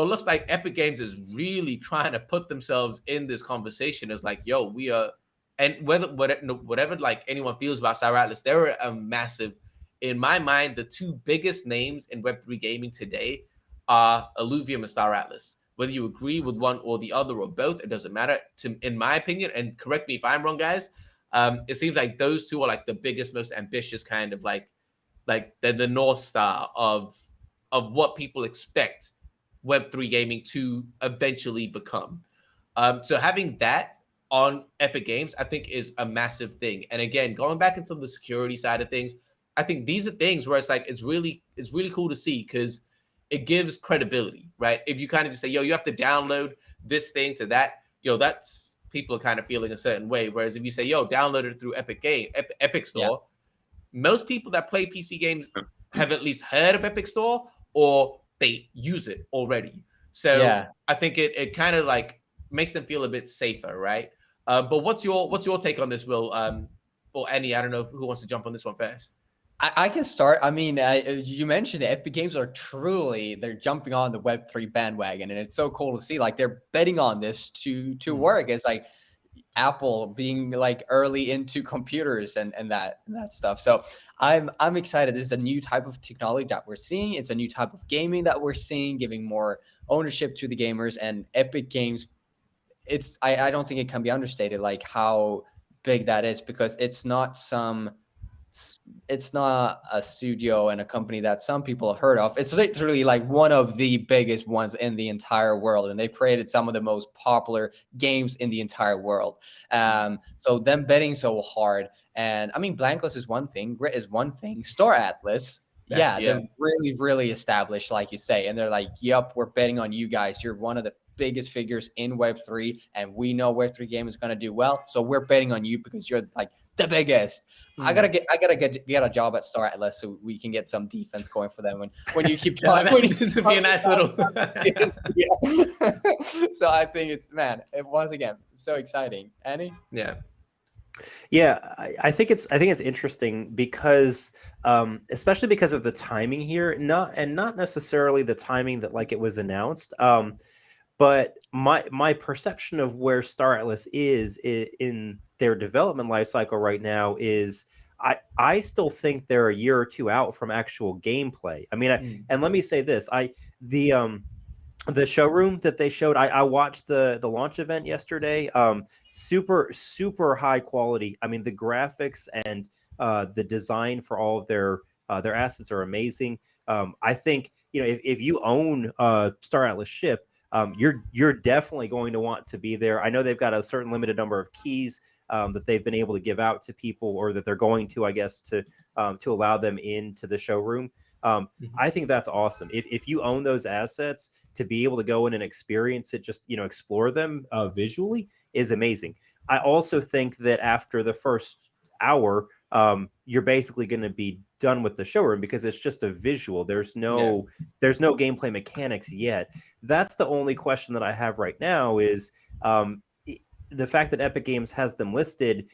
it looks like Epic Games is really trying to put themselves in this conversation as like, yo, we are, and whatever like anyone feels about Star Atlas, they're a massive. In my mind, the two biggest names in Web3 gaming today are Illuvium and Star Atlas. Whether you agree with one or the other or both, it doesn't matter. In my opinion, and correct me if I'm wrong, guys, it seems like those two are like the biggest, most ambitious kind of like they're the North Star of what people expect Web3 gaming to eventually become. So having that on Epic Games, I think, is a massive thing. And again, going back into the security side of things, I think these are things where it's like it's really cool to see because it gives credibility, right? If you kind of just say, yo, you have to download this thing to that, that's people are kind of feeling a certain way. Whereas if you say, yo, download it through Epic Store, most people that play PC games have at least heard of Epic Store or they use it already. So I think it kind of like makes them feel a bit safer, right? But what's your take on this, Will? Or Annie, I don't know who wants to jump on this one first. I can start. I mean, you mentioned it. Epic Games are they're jumping on the Web3 bandwagon, and it's so cool to see. Like they're betting on this to work. It's like Apple being like early into computers and that stuff. So I'm excited. This is a new type of technology that we're seeing. It's a new type of gaming that we're seeing, giving more ownership to the gamers. And Epic Games, I don't think it can be understated like how big that is, because it's not a studio and a company that some people have heard of. It's literally like one of the biggest ones in the entire world, and they've created some of the most popular games in the entire world. So them betting so hard, and I mean, Blancos is one thing, Grit is one thing, Star Atlas, they're really, really established, like you say, and they're like, yep, we're betting on you guys. You're one of the biggest figures in Web3, and we know Web3 game is going to do well, so we're betting on you because you're like the biggest. I gotta get a job at Star Atlas so we can get some defense going for them when you keep talking. This would be a nice little. So I think it was again so exciting. Annie? Yeah, I think it's interesting because especially because of the timing here, not necessarily the timing that like it was announced. But my perception of where Star Atlas is in their development life cycle right now is I still think they're a year or two out from actual gameplay. I mean, and let me say this, the showroom that they showed, I watched the launch event yesterday. Super high quality. I mean, the graphics and the design for all of their assets are amazing. I think if you own Star Atlas ship, you're definitely going to want to be there. I know they've got a certain limited number of keys that they've been able to give out to people, or that they're going to, I guess, to allow them into the showroom. I think that's awesome. If you own those assets, to be able to go in and experience it, just explore them visually is amazing. I also think that after the first hour, you're basically going to be done with the showroom because it's just a visual. There's no gameplay mechanics yet. That's the only question that I have right now is the fact that Epic Games has them listed.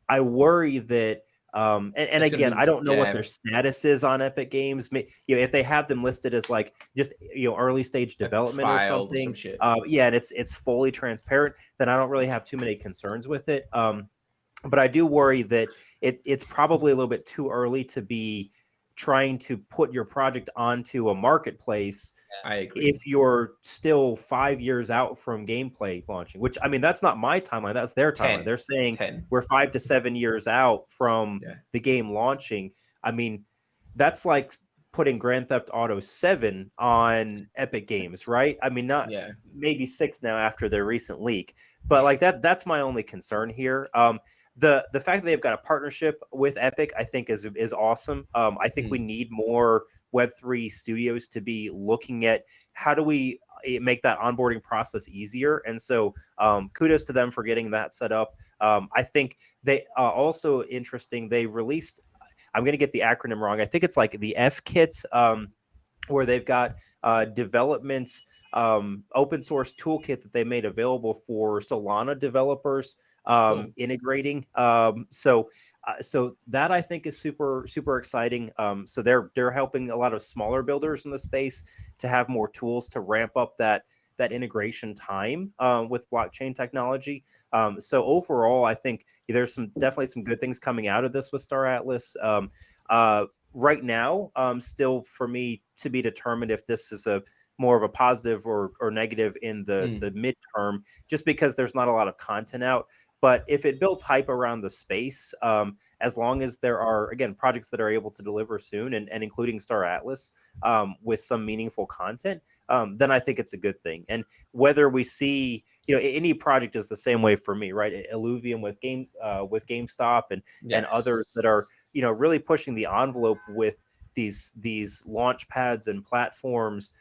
I worry that and again, I don't know what their status is on Epic Games. If they have them listed as like just early stage development or something, and it's fully transparent, then I don't really have too many concerns with it. But I do worry that it's probably a little bit too early to be trying to put your project onto a marketplace. I agree. If you're still 5 years out from gameplay launching, which I mean, that's not my timeline, that's their timeline. They're saying 10. We're 5 to 7 years out from the game launching. I mean, that's like putting Grand Theft Auto 7 on Epic Games, right? I mean, not maybe 6 now after their recent leak, but like that's my only concern here. The fact that they've got a partnership with Epic, I think is awesome. I think we need more Web3 studios to be looking at how do we make that onboarding process easier. And so kudos to them for getting that set up. I think they also interesting. They released, I'm going to get the acronym wrong. I think it's like the F kit, where they've got development open source toolkit that they made available for Solana developers. Integrating. So that I think is super exciting. So they're helping a lot of smaller builders in the space to have more tools to ramp up that integration time with blockchain technology. So overall, I think there's definitely some good things coming out of this with Star Atlas. Right now, still for me to be determined if this is more of a positive or negative in the midterm, just because there's not a lot of content out. But if it builds hype around the space, as long as there are, again, projects that are able to deliver soon and including Star Atlas with some meaningful content, then I think it's a good thing. And whether we see, any project is the same way for me, right? Illuvium with GameStop and others that are, really pushing the envelope with these launch pads and platforms.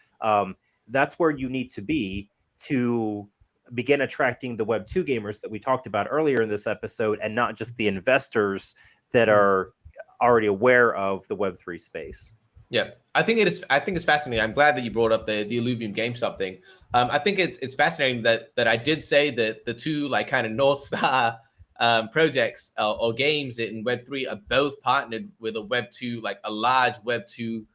That's where you need to be to begin attracting the Web2 gamers that we talked about earlier in this episode, and not just the investors that are already aware of the Web3 space. Yeah, I think it's fascinating. I'm glad that you brought up the Illuvium GameStop thing. I think it's fascinating that I did say that the two like kind of North Star projects or games in Web3 are both partnered with a Web2, like a large Web2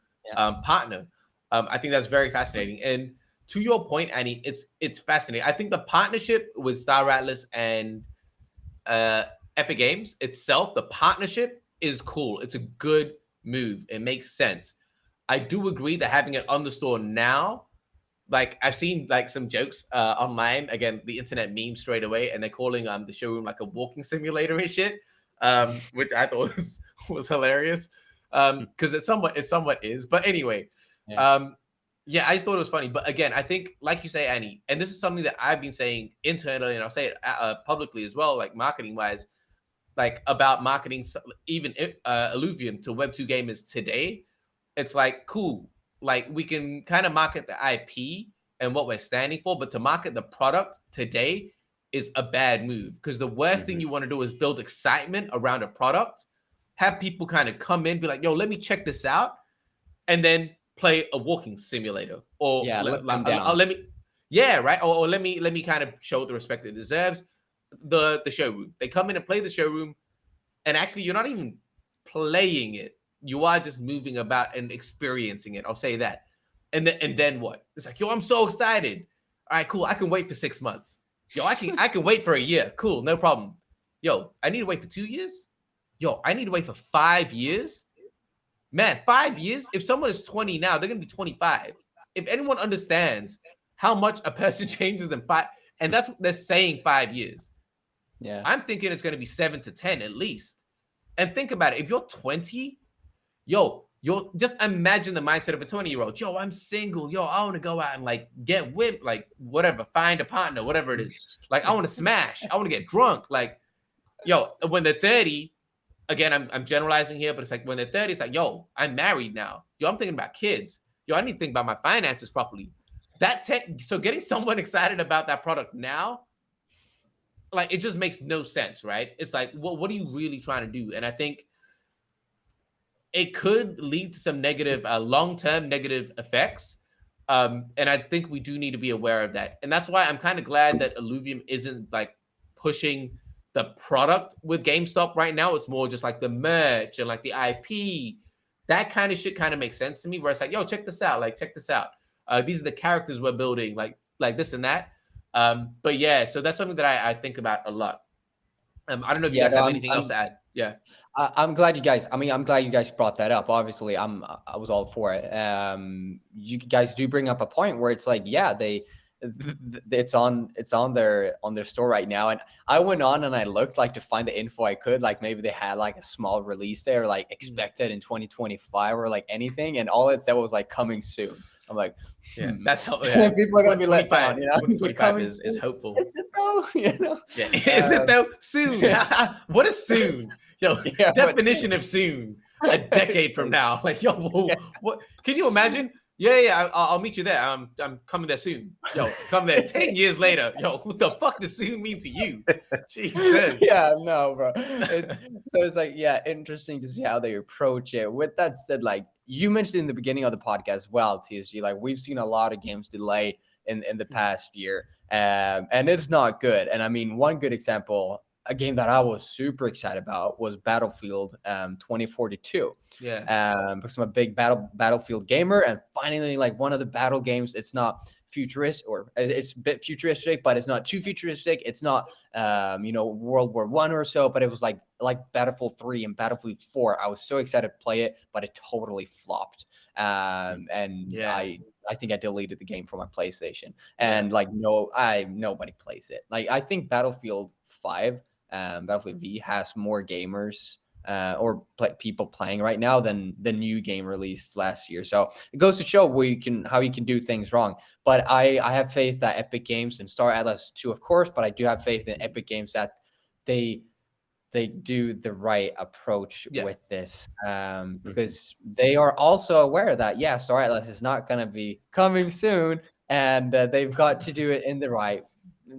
partner. I think that's very fascinating. And to your point, Annie, it's fascinating. I think the partnership with Star Atlas and Epic Games itself, the partnership is cool. It's a good move. It makes sense. I do agree that having it on the store now, like I've seen like some jokes online, again, the internet meme straight away, and they're calling the showroom like a walking simulator and shit, which I thought was hilarious because it somewhat is. But anyway, yeah, I just thought it was funny. But again, I think, like you say, Annie, and this is something that I've been saying internally, and I'll say it publicly as well, like marketing-wise, like about marketing even Illuvium to Web2 gamers today. It's like, cool. Like, we can kind of market the IP and what we're standing for, but to market the product today is a bad move, because the worst thing you want to do is build excitement around a product, have people kind of come in, be like, yo, let me check this out, and then play a walking simulator, or let me kind of show the respect it deserves. The showroom, they come in and play the showroom, and actually you're not even playing it, you are just moving about and experiencing it. I'll say that. And then what? It's like, yo, I'm so excited. All right, cool. I can wait for 6 months. Yo, I can wait for a year. Cool, no problem. Yo, I need to wait for 2 years. Yo, I need to wait for 5 years. Man, 5 years? If someone is 20 now, they're going to be 25. If anyone understands how much a person changes in 5, and that's what they're saying, 5 years. Yeah. I'm thinking it's going to be 7 to 10 at least. And think about it. If you're 20, yo, you'll just imagine the mindset of a 20-year-old. Yo, I'm single. Yo, I want to go out and like get whipped, like whatever, find a partner, whatever it is. Like, I want to smash. I want to get drunk. Like, yo, when they're 30, again, I'm generalizing here, but it's like when they're 30, it's like, yo, I'm married now. Yo, I'm thinking about kids. Yo, I need to think about my finances properly. So getting someone excited about that product now, like, it just makes no sense, right? It's like, well, what are you really trying to do? And I think it could lead to some negative, long-term negative effects. And I think we do need to be aware of that. And that's why I'm kind of glad that Illuvium isn't like pushing the product with GameStop right now. It's more just like the merch and like the IP. That kind of shit kind of makes sense to me, where it's like, yo, check this out. Like, check this out. These are the characters we're building, like this and that. But yeah, so that's something that I think about a lot. I don't know if you guys have anything else to add. Yeah. I'm glad you guys. I mean, I'm glad you guys brought that up. Obviously, I was all for it. You guys do bring up a point where it's like, yeah, it's on their store right now. And I went on and I looked like to find the info I could. Like maybe they had like a small release there, like expected in 2025 or like anything, and all it said was like coming soon. I'm like, that's how people are gonna be let down. You know, 2025 is hopeful. Is it though? You know, is it though? Soon. What is soon? Yo, definition of soon. A decade from now. Like, yo, what? Can you imagine? Yeah. I'll meet you there. I'm coming there soon. Yo, come there 10 years later. Yo, what the fuck does soon mean to you? Jesus. Yeah, no, bro. It's like, yeah, interesting to see how they approach it. With that said, like you mentioned in the beginning of the podcast as well, TSG, like we've seen a lot of games delay in the past year, and it's not good. And I mean, one good example, a game that I was super excited about was Battlefield 2042. Yeah. Because I'm a big Battlefield gamer, and finally, like one of the battle games, it's not futuristic, or it's a bit futuristic, but it's not too futuristic. It's not World War I or so, but it was like Battlefield 3 and Battlefield 4. I was so excited to play it, but it totally flopped. I think I deleted the game from my PlayStation, and nobody plays it. Like I think Battlefield 5, Battlefield V has more gamers people playing right now than the new game released last year. So it goes to show how you can do things wrong. But I have faith that EpicGames and Star Atlas too, of course, but I do have faith in EpicGames that they do the right approach with this, because they are also aware that Star Atlas is not going to be coming soon, and they've got to do it in the right,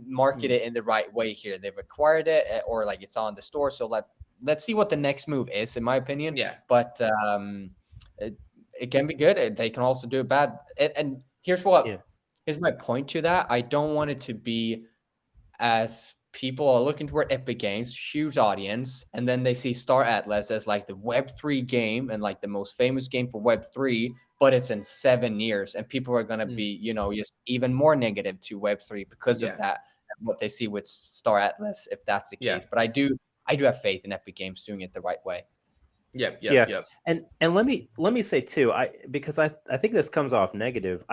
market it in the right way here. They've acquired it, or like it's on the store, so let's see what the next move is, in my opinion. But it can be good. They can also do it bad. And here's my point to that. I don't want it to be as people are looking toward EpicGames, huge audience, and then they see Star Atlas as like the Web3 game and like the most famous game for Web3, but it's in 7 years, and people are going to be, just even more negative to Web3 because of that, and what they see with Star Atlas, if that's the case. But I do have faith in EpicGames doing it the right way. Yep. And let me say too, because I think this comes off negative.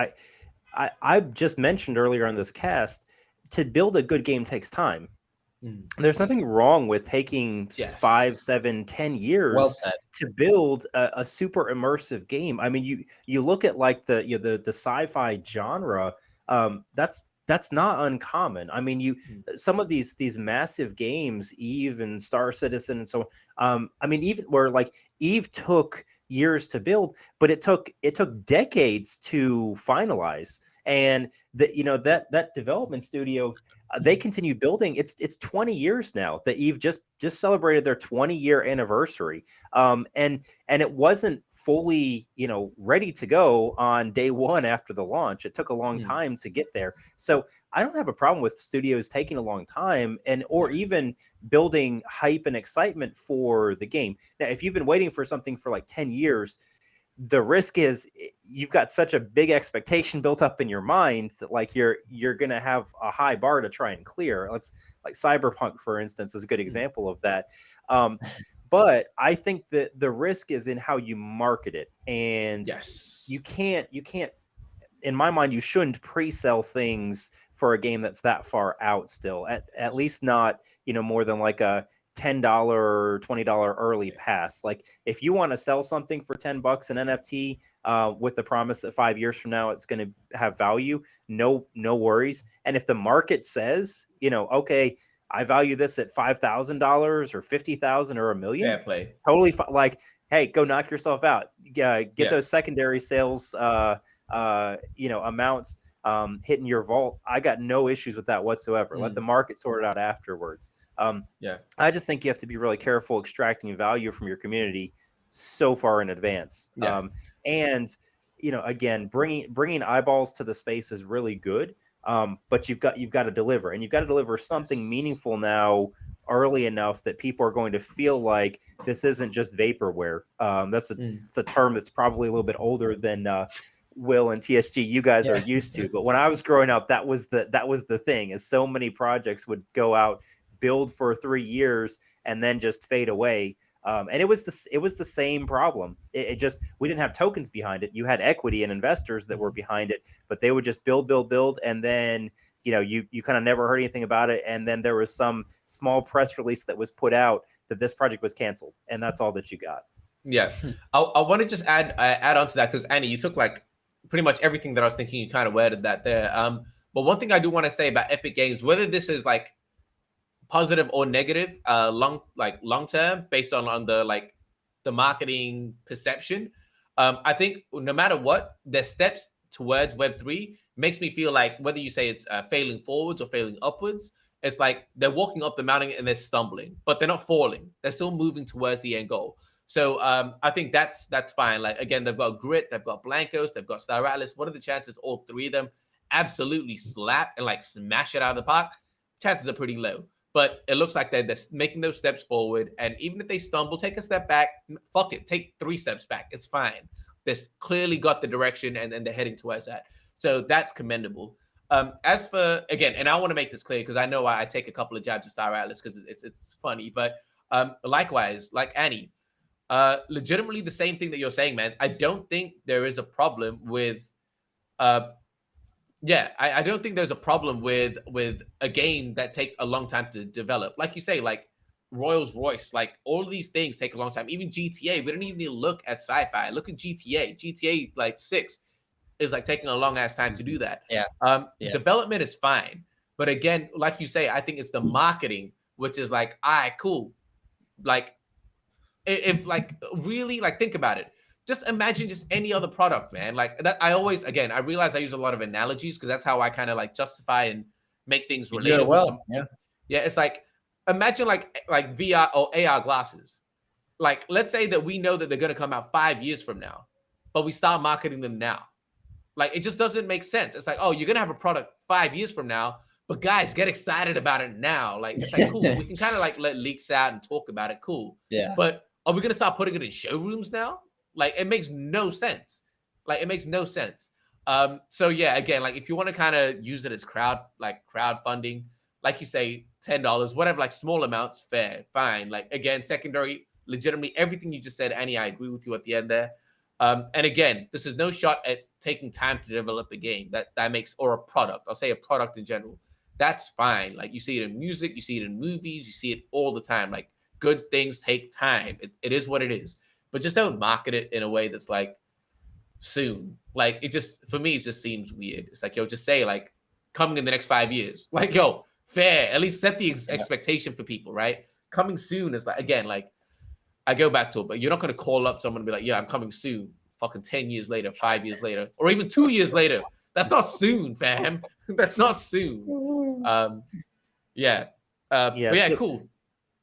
I just mentioned earlier on this cast, to build a good game takes time. There's nothing wrong with taking 5, 7, 10 years to build a super immersive game. I mean, you look at like the sci-fi genre, that's not uncommon. I mean, some of these massive games, Eve and Star Citizen and so on. I mean, even where like Eve took years to build, but it took decades to finalize. And that development studio, they continue building. It's 20 years now that Eve just celebrated their 20-year anniversary. And it wasn't fully, ready to go on day one after the launch. It took a long time to get there. So I don't have a problem with studios taking a long time or even building hype and excitement for the game. Now, if you've been waiting for something for like 10 years, the risk is you've got such a big expectation built up in your mind that like you're going to have a high bar to try and clear. Let's like Cyberpunk, for instance, is a good example of that. But I think that the risk is in how you market it. And you can't, in my mind, you shouldn't pre-sell things for a game that's that far out still, at least not, more than like a $10 or $20 early pass. Like if you want to sell something for $10 an NFT with the promise that 5 years from now it's going to have value, no worries. And if the market says, okay, I value this at $5,000 or $50,000 or $1 million, fair play. Totally like, hey, go knock yourself out. Get those secondary sales amounts hitting your vault. I got no issues with that whatsoever. Let the market sort it out afterwards. I just think you have to be really careful extracting value from your community so far in advance. Yeah. And again, bringing eyeballs to the space is really good. But you've got to deliver, and you've got to deliver something meaningful now early enough that people are going to feel like this isn't just vaporware. It's a term that's probably a little bit older than Will and TSG you guys are used to. But when I was growing up, that was the thing, is so many projects would go out, build for 3 years, and then just fade away. And it was the same problem. It just, we didn't have tokens behind it. You had equity and investors that were behind it, but they would just build, and then you kind of never heard anything about it. And then there was some small press release that was put out that this project was canceled, and that's all that you got. Yeah, I want to just add on to that, because Annie, you took like pretty much everything that I was thinking. You kind of worded that there. But one thing I do want to say about EpicGames, whether this is like positive or negative, long term, based on the marketing perception, I think no matter what, their steps towards Web3 makes me feel like, whether you say it's failing forwards or failing upwards, it's like they're walking up the mountain and they're stumbling, but they're not falling. They're still moving towards the end goal. So I think that's fine. Like, again, they've got Grit, they've got Blancos, they've got Star Atlas. What are the chances all three of them absolutely slap and like smash it out of the park? Chances are pretty low. But it looks like they're making those steps forward. And even if they stumble, take a step back, fuck it, take 3 steps back. It's fine. They've clearly got the direction, and they're heading towards that. So that's commendable. As for, again, and I want to make this clear, because I know I take a couple of jabs at Star Atlas because it's funny. But likewise, like Annie, legitimately the same thing that you're saying, man. I don't think there is a problem with I don't think there's a problem with a game that takes a long time to develop. Like you say, like Royals Royce, like all of these things take a long time. Even GTA, we don't even need to look at sci-fi. Look at GTA. GTA like 6 is like taking a long ass time to do that. Development is fine. But again, like you say, I think it's the marketing, which is like, all right, cool. Like, if like really, like, think about it. Just imagine just any other product, man. Like that. I realize I use a lot of analogies because that's how I kind of like justify and make things relatable. It's like, imagine like VR or AR glasses. Like, let's say that we know that they're going to come out 5 years from now, but we start marketing them now. Like, it just doesn't make sense. It's like, oh, you're going to have a product 5 years from now, but guys, get excited about it now. Like, it's like, cool. We can kind of like let leaks out and talk about it. Cool. Yeah. But are we going to start putting it in showrooms now? Like, it makes no sense. Like, it makes no sense. So yeah, again, like if you want to kind of use it as crowdfunding, like you say, $10, whatever, like small amounts, fair, fine. Like, again, secondary, legitimately, everything you just said, Annie, I agree with you at the end there. And again, this is no shot at taking time to develop a game that makes, or a product. I'll say a product in general. That's fine. Like, you see it in music, you see it in movies, you see it all the time. Like, good things take time. It is what it is. But just don't market it in a way that's like soon. Like, it just, for me, it just seems weird. It's like, yo, just say like coming in the next 5 years. Like, yo, fair. At least set the expectation for people, right? Coming soon is like, again, like, I go back to it, but you're not going to call up someone and be like, yeah, I'm coming soon. Fucking 10 years later, 5 years later, or even 2 years later. That's not soon, fam. That's not soon. Cool.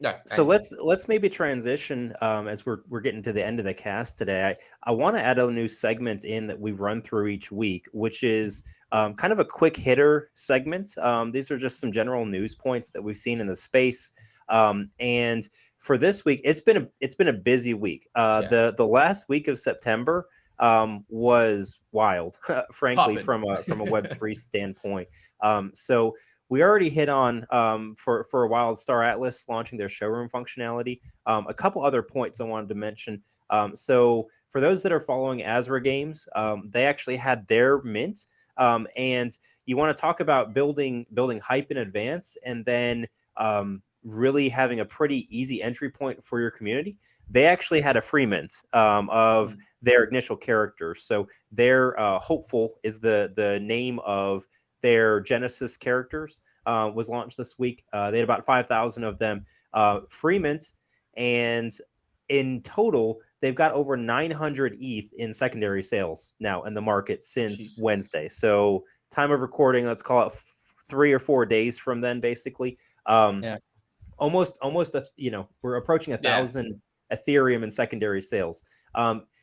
No, so let's maybe transition as we're getting to the end of the cast today. I want to add a new segment in that we run through each week, which is kind of a quick hitter segment. These are just some general news points that we've seen in the space. And for this week, it's been a busy week. The last week of September was wild, frankly, from a Web3 standpoint. So we already hit on for a while Star Atlas launching their showroom functionality. A couple other points I wanted to mention. So for those that are following Azra Games, they actually had their mint. And you want to talk about building hype in advance, and then really having a pretty easy entry point for your community. They actually had a free mint of their initial characters. So their Hopeful is the name of their Genesis characters, was launched this week. They had about 5,000 of them free mint, and in total, they've got over 900 ETH in secondary sales now in the market since Wednesday. So time of recording, let's call it 3 or 4 days from then, basically. Almost we're approaching 1,000 Ethereum in secondary sales.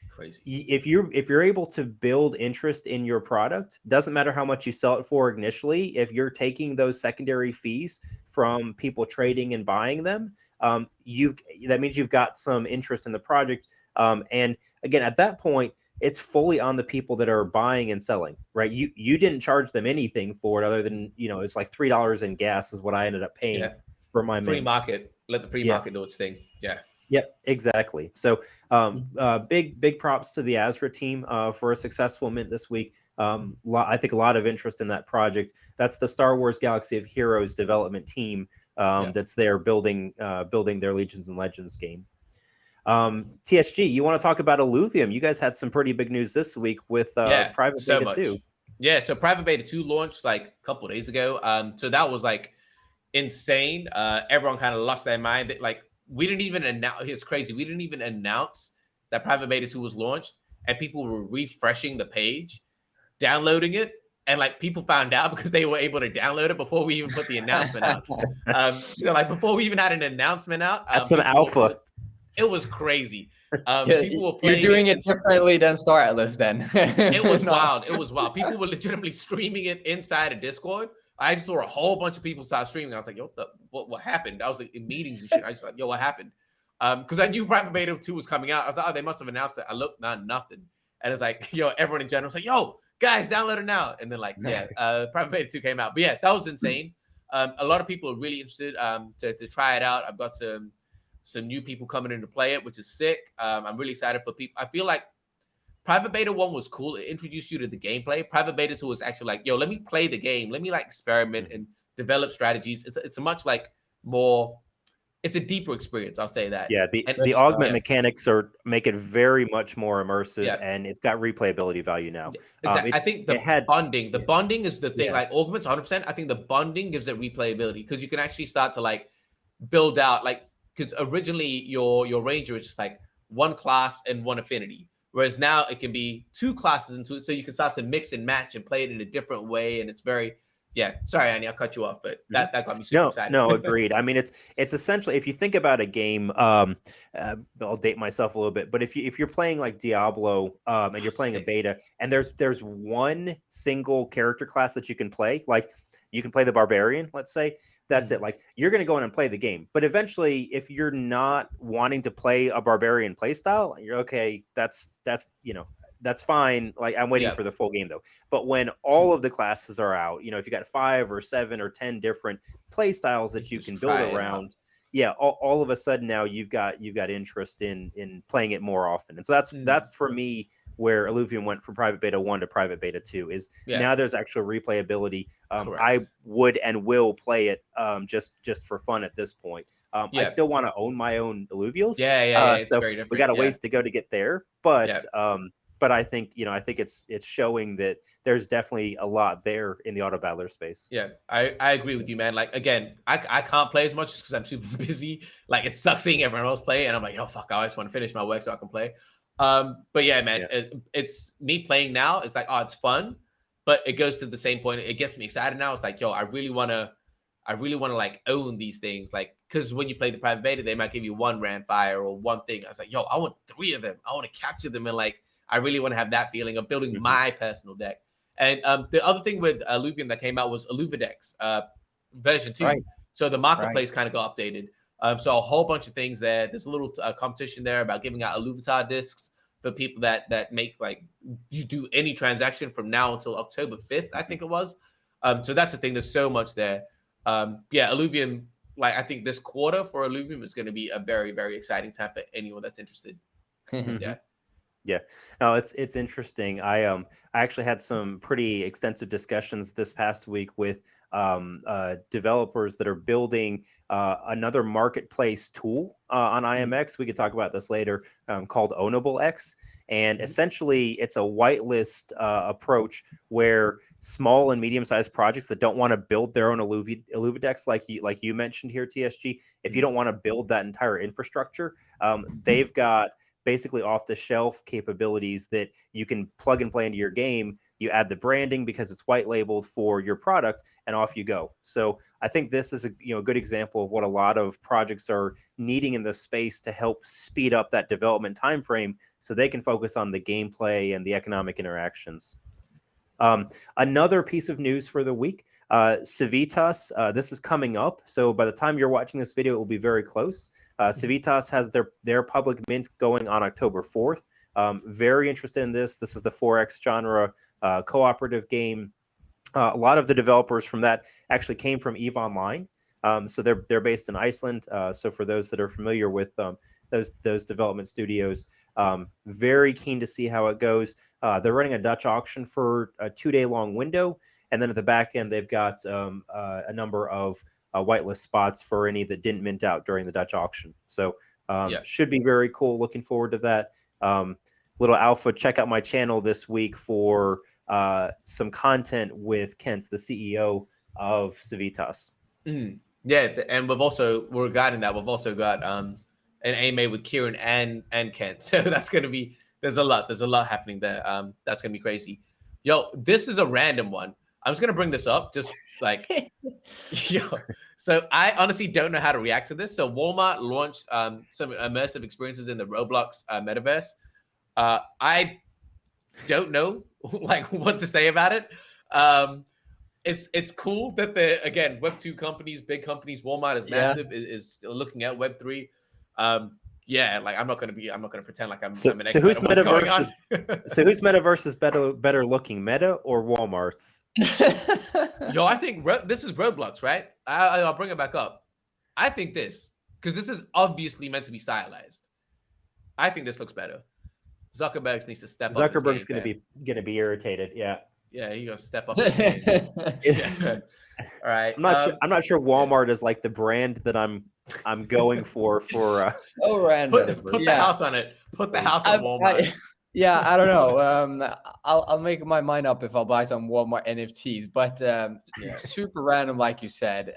Crazy. If you're able to build interest in your product, doesn't matter how much you sell it for initially, if you're taking those secondary fees from people trading and buying them, that means you've got some interest in the project. And again, at that point, it's fully on the people that are buying and selling, right? You didn't charge them anything for it other than, it's like $3 in gas is what I ended up paying for my free mint. market. Let the free market do its thing. Yeah. Yep, exactly. So big props to the Azra team for a successful mint this week. I think a lot of interest in that project. That's the Star Wars Galaxy of Heroes development team that's there building their Legions and Legends game. TSG, you want to talk about Illuvium? You guys had some pretty big news this week with Private Beta 2. Yeah, so Private Beta 2 launched like a couple of days ago. So that was like insane. Everyone kind of lost their mind. Like, we didn't even announce. It's crazy. We didn't even announce that Private Beta 2 was launched, and people were refreshing the page, downloading it, and like people found out because they were able to download it before we even put the announcement out. So like before we even had an announcement out, that's an alpha. It was crazy. People were playing. You're doing it differently than Star Atlas then. It was wild. It was wild. People were legitimately streaming it inside of Discord. I just saw a whole bunch of people start streaming. I was like, yo, what happened? I was like in meetings and shit. I was like, yo, what happened? Because I knew Private Beta 2 was coming out. I was like, oh, they must have announced it. I looked, nothing. And it's like, yo, everyone in general was like, yo, guys, download it now. And then like, Private Beta 2 came out. But yeah, that was insane. A lot of people are really interested to try it out. I've got some new people coming in to play it, which is sick. I'm really excited for people. I feel like Private Beta 1 was cool. It introduced you to the gameplay. Private Beta 2 was actually like, yo, let me play the game. Let me like experiment and develop strategies. It's a much like more, it's a deeper experience. I'll say that. Yeah, the augment mechanics make it very much more immersive, and it's got replayability value now. Exactly. I think the bonding is the thing. Like augments 100%. I think the bonding gives it replayability because you can actually start to like build out like, because originally your ranger is just like one class and one affinity, whereas now it can be two classes into it, so you can start to mix and match and play it in a different way, and it's very sorry, Annie, I'll cut you off, but that got me super excited. No, agreed. I mean, it's essentially, if you think about a game, I'll date myself a little bit, but if you're playing like Diablo and you're playing a beta, and there's one single character class that you can play, like you can play the barbarian, let's say. That's it. Like, you're going to go in and play the game. But eventually, if you're not wanting to play a barbarian playstyle, you're okay. That's fine. Like, I'm waiting for the full game though. But when all of the classes are out, if you got 5 or 7 or 10 different playstyles that you can build around, all of a sudden now you've got interest in playing it more often. And so that's for me where Illuvium went from Private Beta 1 to Private Beta 2 is now there's actual replayability. I would and will play it just for fun at this point. I still want to own my own Illuvials. So we got a ways to go to get there. But I think it's showing that there's definitely a lot there in the auto battler space. Yeah, I agree with you, man. Like, again, I can't play as much just because I'm super busy. Like, it sucks seeing everyone else play, and I'm like, oh fuck, I always want to finish my work so I can play. But yeah, man, it's me playing now. It's like, oh, it's fun, but it goes to the same point. It gets me excited now. It's like, yo, I really want to like own these things. Like, because when you play the private beta, they might give you one ram fire or one thing. I was like, yo, I want 3 of them. I want to capture them. And like, I really want to have that feeling of building my personal deck. And the other thing with Illuvium that came out was Illuvidex version 2. Right. So the marketplace kind of got updated. So a whole bunch of things there. There's a little competition there about giving out Illuvitar discs for people that make like you do any transaction from now until October 5th, I think it was. So that's the thing. There's so much there. Illuvium, like I think this quarter for Illuvium is going to be a very, very exciting time for anyone that's interested. Yeah, no, it's interesting. I actually had some pretty extensive discussions this past week with developers that are building another marketplace tool on IMX. We could talk about this later, called Ownablex. And essentially, it's a whitelist approach where small and medium-sized projects that don't want to build their own Illuvidex, like you mentioned here, TSG, if you don't want to build that entire infrastructure, they've got basically off-the-shelf capabilities that you can plug and play into your game You add the branding because it's white labeled for your product, and off you go. So I think this is a good example of what a lot of projects are needing in this space to help speed up that development time frame, so they can focus on the gameplay and the economic interactions. Another piece of news for the week, Civitas. This is coming up, so by the time you're watching this video, it will be very close. Civitas has their public mint going on October 4th. Very interested in this. This is the 4X genre cooperative game. A lot of the developers from that actually came from EVE Online. So they're based in Iceland. So for those that are familiar with those development studios, very keen to see how it goes. They're running a Dutch auction for a 2-day long window. And then at the back end, they've got a number of whitelist spots for any that didn't mint out during the Dutch auction. So should be very cool. Looking forward to that. Little alpha, check out my channel this week for some content with Kent, the CEO of Civitas. Yeah, and we're regarding that, we've also got an AMA with Kieran and Kent. So that's going to be, there's a lot happening there. That's going to be crazy. Yo, this is a random one. I'm just going to bring this up, just like, yo. So I honestly don't know how to react to this. So Walmart launched some immersive experiences in the Roblox metaverse. I don't know like what to say about it. It's cool that again, Web2 companies, big companies, Walmart is massive, is looking at Web3. Like I'm not gonna pretend like I'm an expert. So whose metaverse is better looking, Meta or Walmart's? Yo, I think this is Roblox, right? I'll bring it back up. I think this, because this is obviously meant to be stylized. I think this looks better. Zuckerberg needs to step up. Zuckerberg's gonna be irritated. Yeah, he goes step up. Yeah. All right. I'm not sure Walmart is like the brand that I'm going for. So random. Put the house on it. Put the house on Walmart. I don't know. I'll make my mind up if I'll buy some Walmart NFTs, but super random, like you said.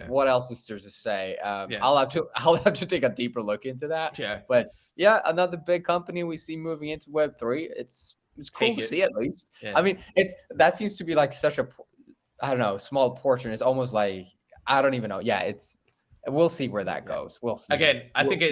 What else is there to say? I'll have to take a deeper look into that. Yeah. But another big company we see moving into Web3. It's cool to see, at least. Yeah. I mean, that seems to be like such a, I don't know, small portion. It's almost like, I don't even know. Yeah, we'll see where that goes. We'll see. Again, I think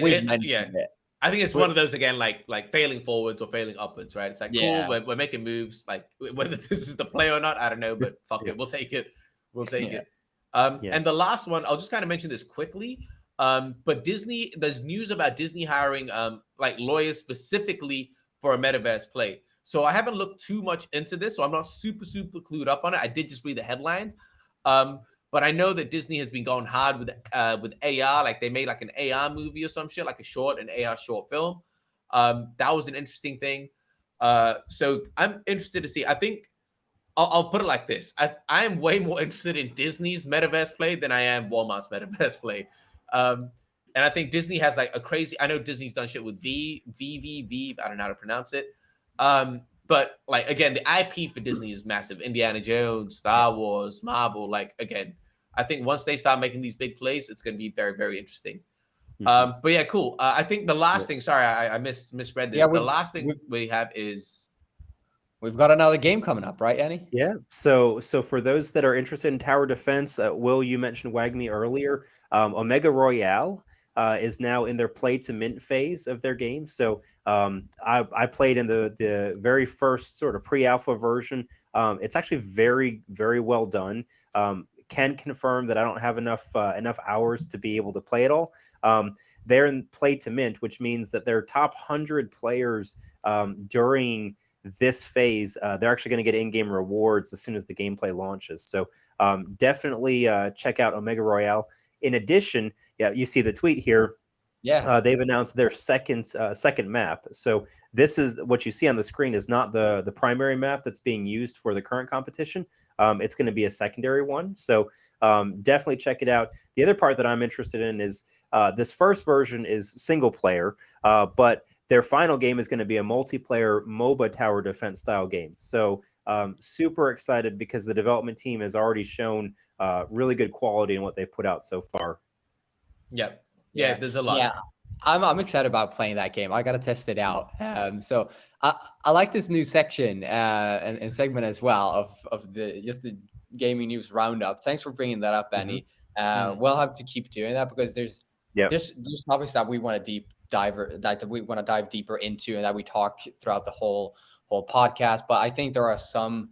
I think it's one of those, again, like failing forwards or failing upwards, right? It's like, cool, we're making moves. Like, whether this is the play or not, I don't know, but fuck it. We'll take it. It. And the last one, I'll just kind of mention this quickly. But Disney, there's news about Disney hiring like lawyers specifically for a metaverse play. So I haven't looked too much into this, so I'm not super clued up on it. I did just read the headlines. But I know that Disney has been going hard with AR. Like they made like an AR movie or some shit, like an AR short film. That was an interesting thing. So I'm interested to see. I think I'll put it like this. I am way more interested in Disney's metaverse play than I am Walmart's metaverse play. And I think Disney has like a crazy, I know Disney's done shit with V, I don't know how to pronounce it. But like, again, the IP for Disney is massive. Indiana Jones, Star Wars, Marvel. Like, again, I think once they start making these big plays, it's going to be very, very interesting. But yeah, cool. I think the last thing, sorry, I misread this. The last thing we have is, we've got another game coming up, right, Annie? Yeah. So for those that are interested in tower defense, Will, you mentioned WAGMI earlier. Omega Royale is now in their play to mint phase of their game. So I played in the very first sort of pre-alpha version. It's actually very, very well done. Can confirm that I don't have enough hours to be able to play it all. They're in play to mint, which means that their top 100 players during this phase, they're actually going to get in-game rewards as soon as the gameplay launches. So definitely check out Omega Royale. In addition, you see the tweet here. They've announced their second map. So this is what you see on the screen is not the primary map that's being used for the current competition. It's going to be a secondary one. So definitely check it out. The other part that I'm interested in is this first version is single player, but their final game is going to be a multiplayer MOBA tower defense style game. So super excited because the development team has already shown really good quality in what they've put out so far. Yeah, there's a lot. I'm excited about playing that game. I gotta test it out. So I like this new section and segment as well of the gaming news roundup. Thanks for bringing that up, Benny. We'll have to keep doing that because there's topics that we want to dive deeper into and that we talk throughout the whole podcast. But I think there are some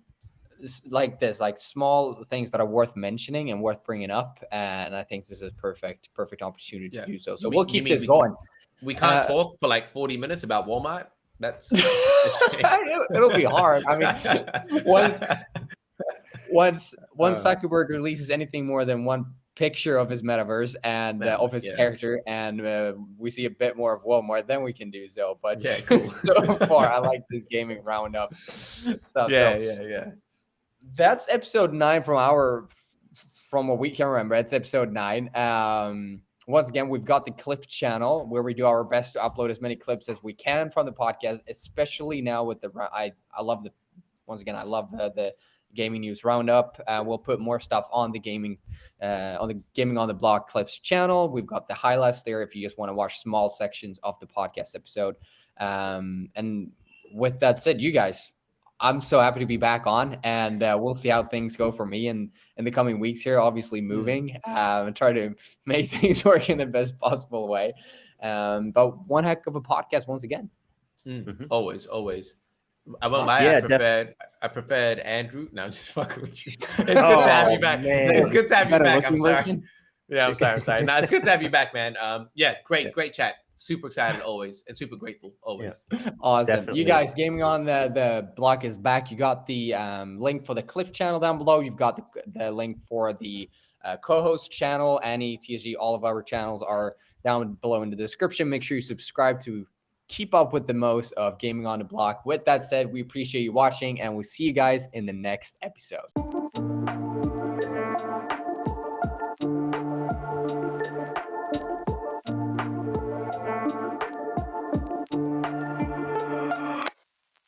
like small things that are worth mentioning and worth bringing up, and I think this is perfect opportunity to do so. So we'll keep this going. We can't talk for like 40 minutes about Walmart. That's it'll be hard. I mean, once Zuckerberg releases anything more than one picture of his metaverse and of his character, and we see a bit more of Walmart, then we can do so. But cool. So far, I like this gaming roundup stuff. Yeah. That's episode 9 from what we can remember. It's episode 9. Once again, we've got the clip channel where we do our best to upload as many clips as we can from the podcast, especially now with I love the gaming news roundup. We'll put more stuff on the gaming on the Block clips channel. We've got the highlights there if you just want to watch small sections of the podcast episode. And with that said, you guys, I'm so happy to be back on, and we'll see how things go for me in the coming weeks here. Obviously moving and try to make things work in the best possible way. But one heck of a podcast once again. Always. I won't lie. I preferred Andrew. No, I'm just fucking with you. It's good to have you back. Man. It's good to have you back. I'm sorry. Yeah, I'm sorry. No, it's good to have you back, man. Great chat. Super excited always, and super grateful always. Awesome. Definitely. You guys, gaming on the Block is back. You got the link for the Clip channel down below. You've got the link for the co-host channel, Annie, TSG. All of our channels are down below in the description. Make sure you subscribe to keep up with the most of Gaming on the Block. With that said, we appreciate you watching, and we'll see you guys in the next episode.